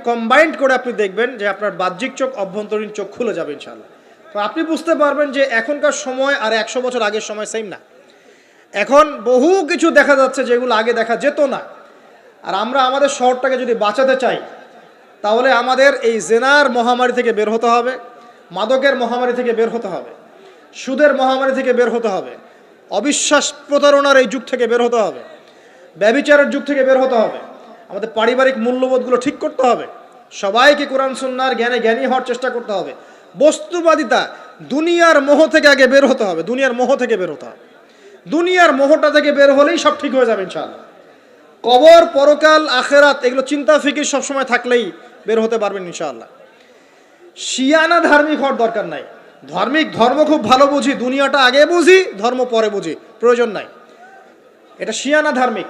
কম্বাইন্ড করে আপনি দেখবেন যে আপনার বাহ্যিক চোখ, অভ্যন্তরীণ চোখ খুলে যাবে ইনশাআল্লাহ। তো আপনি বুঝতে পারবেন যে এখনকার সময় আর 100 বছর আগের সময় সেম না। এখন বহু কিছু দেখা যাচ্ছে যেগুলো আগে দেখা যেত না। আর আমরা আমাদের শহরটাকে যদি বাঁচাতে চাই, তাহলে আমাদের এই জেনার মহামারী থেকে বের হতে হবে, মাদকের মহামারী থেকে বের হতে হবে, সুদের মহামারী থেকে বের হতে হবে, অবিশ্বাস প্রতারণার এই যুগ থেকে বের হতে হবে, ব্যভিচারের যুগ থেকে বের হতে হবে। আমাদের পারিবারিক মূল্যবোধগুলো ঠিক করতে হবে, সবাইকে কোরআন সুন্নাহর জ্ঞানে জ্ঞানী হওয়ার চেষ্টা করতে হবে। বস্তুবাদিতা, দুনিয়ার মোহ থেকে আগে বের হতে হবে, দুনিয়ার মোহ থেকে বের হতে হবে। দুনিয়ার মোহটা থেকে বের হলেই সব ঠিক হয়ে যাবে ইনশাআল্লাহ। কবর, পরকাল, আখেরাত এগুলো চিন্তা ফিকির সবসময় থাকলেই বের হতে পারবেন ইনশাআল্লাহ। শিয়ানা ধার্মিক হওয়ার দরকার নাই। ধর্ম খুব ভালো বুঝি, দুনিয়াটা আগে বুঝি, ধর্ম পরে বুঝি, প্রয়োজন নাই। এটা শিয়ানা ধার্মিক।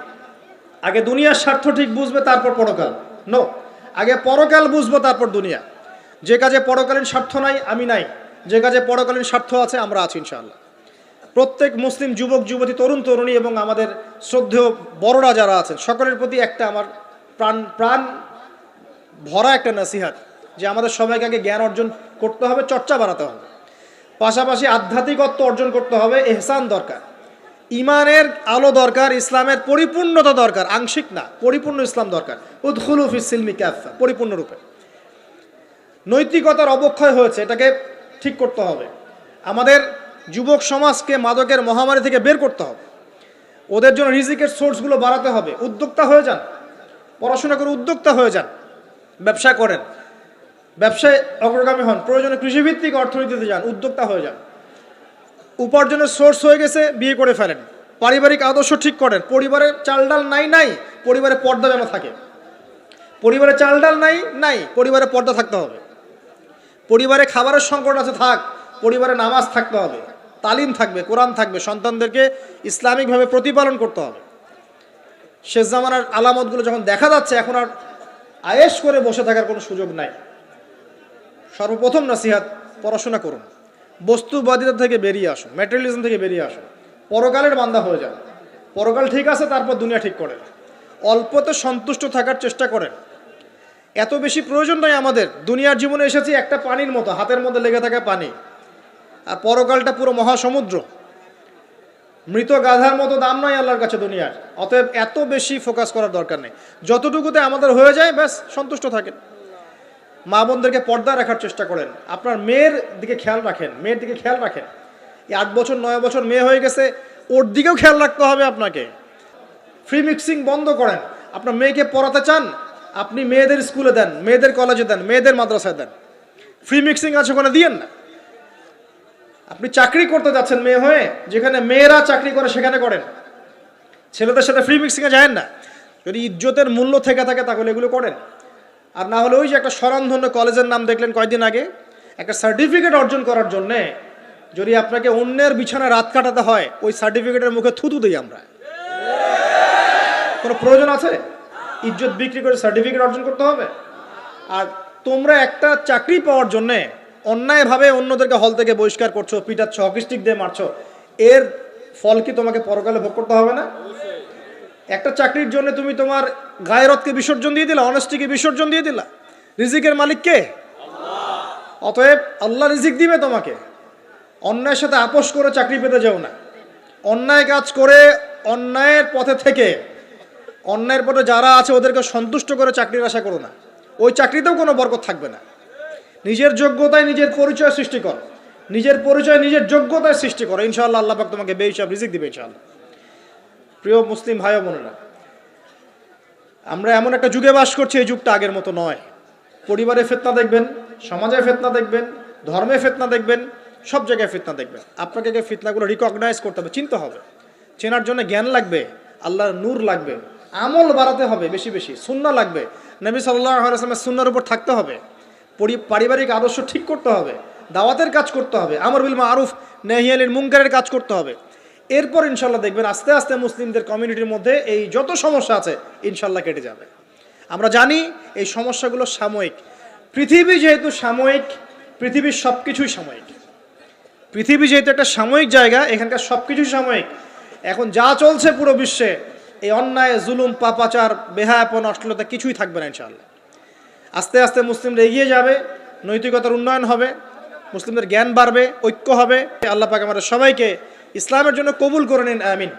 আগে দুনিয়ার স্বার্থ ঠিক বুঝবে, তারপর পরকাল। নো, আগে পরকাল বুঝবো, তারপর দুনিয়া। যে কাজে পরকালীন স্বার্থ নাই, আমি নাই। যে কাজে পরকালীন স্বার্থ আছে, আমরা আছি ইনশাআল্লাহ। প্রত্যেক মুসলিম যুবক যুবতী, তরুণ তরুণী এবং আমাদের শ্রদ্ধেয় বড়রা যারা আছেন, সকলের প্রতি একটা আমার প্রাণ ভরা একটা নসিহাত, যে আমাদের সবাইকে আগে জ্ঞান অর্জন করতে হবে, চর্চা বাড়াতে হবে, পাশাপাশি আধ্যাত্মিকত্ব অর্জন করতে হবে, এহসান দরকার, ইমানের আলো দরকার, ইসলামের পরিপূর্ণতা দরকার, আংশিক না, পরিপূর্ণ ইসলাম দরকার। উদখুলু ফিস সিলমি কাফা, পরিপূর্ণরূপে। নৈতিকতার অবক্ষয় হয়েছে, এটাকে ঠিক করতে হবে। আমাদের যুবক সমাজকে মাদকের মহামারী থেকে বের করতে হবে। ওদের জন্য রিজিকের সোর্সগুলো বাড়াতে হবে। উদ্যোক্তা হয়ে যান, পড়াশোনা করে উদ্যোক্তা হয়ে যান, ব্যবসা করেন, ব্যবসায় অগ্রগামী হন, প্রয়োজনে কৃষিভিত্তিক অর্থনীতিতে যান, উদ্যোক্তা হয়ে যান। উপার্জনের সোর্স হয়ে গেছে, বিয়ে করে ফেলেন। পারিবারিক আদর্শ ঠিক করেন। পরিবারে চাল ডাল নাই, পরিবারে পর্দা যেন থাকে। পরিবারে চাল ডাল নাই, পরিবারে পর্দা থাকতে হবে। পরিবারে খাবারের সংকট আছে, থাক, পরিবারে নামাজ থাকতে হবে, তালিম থাকবে, কোরআন থাকবে, সন্তানদেরকে ইসলামিকভাবে প্রতিপালন করতে হবে। শেষ জামানার আলামতগুলো যখন দেখা যাচ্ছে, এখন আর আয়েশ করে বসে থাকার কোনো সুযোগ নাই। সর্বপ্রথম নসিহাত, পড়াশোনা করুন, বস্তুবাদিতা থেকে বেরিয়ে আসুন, ম্যাটেরিয়ালিজম থেকে বেরিয়ে আসুন, পরকালের বান্দা হয়ে যান। পরকাল ঠিক আছে, তারপর দুনিয়া ঠিক করেন। অল্পতে সন্তুষ্ট থাকার চেষ্টা করেন। এত বেশি প্রয়োজন নয় আমাদের। দুনিয়ার জীবনে এসেছি একটা পানির মতো, হাতের মধ্যে লেগে থাকা পানি, আর পরকালটা পুরো মহাসমুদ্র। মৃত গাধার মতো দাম নয় আল্লাহর কাছে দুনিয়ার। অতএব এত বেশি ফোকাস করার দরকার নেই। যতটুকুতে আমাদের হয়ে যায় ব্যাস সন্তুষ্ট থাকেন। মা বোনদেরকে পর্দা রাখার চেষ্টা করেন। আপনার মেয়ের দিকে খেয়াল রাখেন, মেয়ের দিকে খেয়াল রাখেন। এই 8 বছর 9 বছর মেয়ে হয়ে গেছে, ওর দিকেও খেয়াল রাখতে হবে আপনাকে। ফ্রি মিক্সিং বন্ধ করেন। আপনার মেয়েকে পড়াতে চান, আপনি মেয়েদের স্কুলে দেন, মেয়েদের কলেজে দেন, মেয়েদের মাদ্রাসায় দেন। ফ্রি মিক্সিং আছে ওখানে দিয়েন না। আপনি চাকরি করতে যাচ্ছেন মেয়ে হয়ে, যেখানে মেয়েরা চাকরি করে সেখানে করেন। ছেলেদের সাথে ফ্রি মিক্সিংয়ে যায় না। যদি ইজ্জতের মূল্য থেকে থাকে তাহলে এগুলো করেন। আর না হলে ওই যে একটা স্বনামধন্য কলেজের নাম দেখলেন কয়েকদিন আগে, একটা সার্টিফিকেট অর্জন করার জন্যে যদি আপনাকে অন্যের বিছানায় রাত কাটাতে হয়, ওই সার্টিফিকেটের মুখে থুতু দিই আমরা। কোনো প্রয়োজন আছে? ইজ্জত বিক্রি করে সার্টিফিকেট অর্জন করতে হবে? আর তোমরা একটা চাকরি পাওয়ার জন্যে অন্যায়ভাবে অন্যদেরকে হল থেকে বহিষ্কার করছো, পিটাচ্ছ, হকি স্টিক দিয়ে মারছো, এর ফল কি তোমাকে পরকালে ভোগ করতে হবে না? একটা চাকরির জন্য তুমি তোমার গায়রতকে বিসর্জন দিয়ে দিলা, অনেস্টিকে বিসর্জন দিয়ে দিলা। রিজিকের মালিক কে? অতএব আল্লাহ রিজিক দিবে তোমাকে। অন্যায়ের সাথে আপোষ করে চাকরি পেতে যাও না। অন্যায় কাজ করে, অন্যায়ের পথে থেকে, অন্যায়ের পথে যারা আছে ওদেরকে সন্তুষ্ট করে চাকরির আশা করো না। ওই চাকরিতেও কোনো বরকত থাকবে না। নিজের যোগ্যতায় নিজের পরিচয় সৃষ্টি করো, নিজের পরিচয় নিজের যোগ্যতায় সৃষ্টি করো। ইনশাআল্লাহ আল্লাহ পাক তোমাকে বেহিসাব রিজিক দিবে ইনশাআল্লাহ। প্রিয় মুসলিম ভাই ও বোনেরা, আমরা এমন একটা যুগে বাস করছি, এই যুগটা আগের মতো নয়। পরিবারে ফিতনা দেখবেন, সমাজে ফিতনা দেখবেন, ধর্মে ফিতনা দেখবেন, সব জায়গায় ফিতনা দেখবেন। আপনাকে ফিতনাগুলো রিকগনাইজ করতে হবে, চিনতে হবে। চেনার জন্য জ্ঞান লাগবে, আল্লাহর নূর লাগবে, আমল বাড়াতে হবে, বেশি বেশি সুন্নাহ লাগবে, নবী সাল্লাল্লাহু আলাইহি ওয়াসাল্লামের সুন্নাহর উপর থাকতে হবে, পারিবারিক আদর্শ ঠিক করতে হবে, দাওয়াতের কাজ করতে হবে, আমর বিল মারুফ নাহি আনিল মুনকারের কাজ করতে হবে। এরপর ইনশাল্লাহ দেখবেন আস্তে আস্তে মুসলিমদের কমিউনিটির মধ্যে এই যত সমস্যা আছে ইনশাল্লাহ কেটে যাবে। আমরা জানি এই সমস্যাগুলো সাময়িক। পৃথিবী যেহেতু সাময়িক, পৃথিবীর সব কিছুই সাময়িক। পৃথিবী যেহেতু একটা সাময়িক জায়গা, এখানকার সব কিছুই সাময়িক। এখন যা চলছে পুরো বিশ্বে, এই অন্যায়, জুলুম, পাপাচার, বেহায়াপন, অশ্লীলতা কিছুই থাকবে না ইনশাআল্লাহ। আস্তে আস্তে মুসলিমরা এগিয়ে যাবে, নৈতিকতার উন্নয়ন হবে, মুসলিমদের জ্ঞান বাড়বে, ঐক্য হবে। আল্লাহ পাক আমাদের সবাইকে ইসলামের জন্য কবুল করে নিন, আমিন।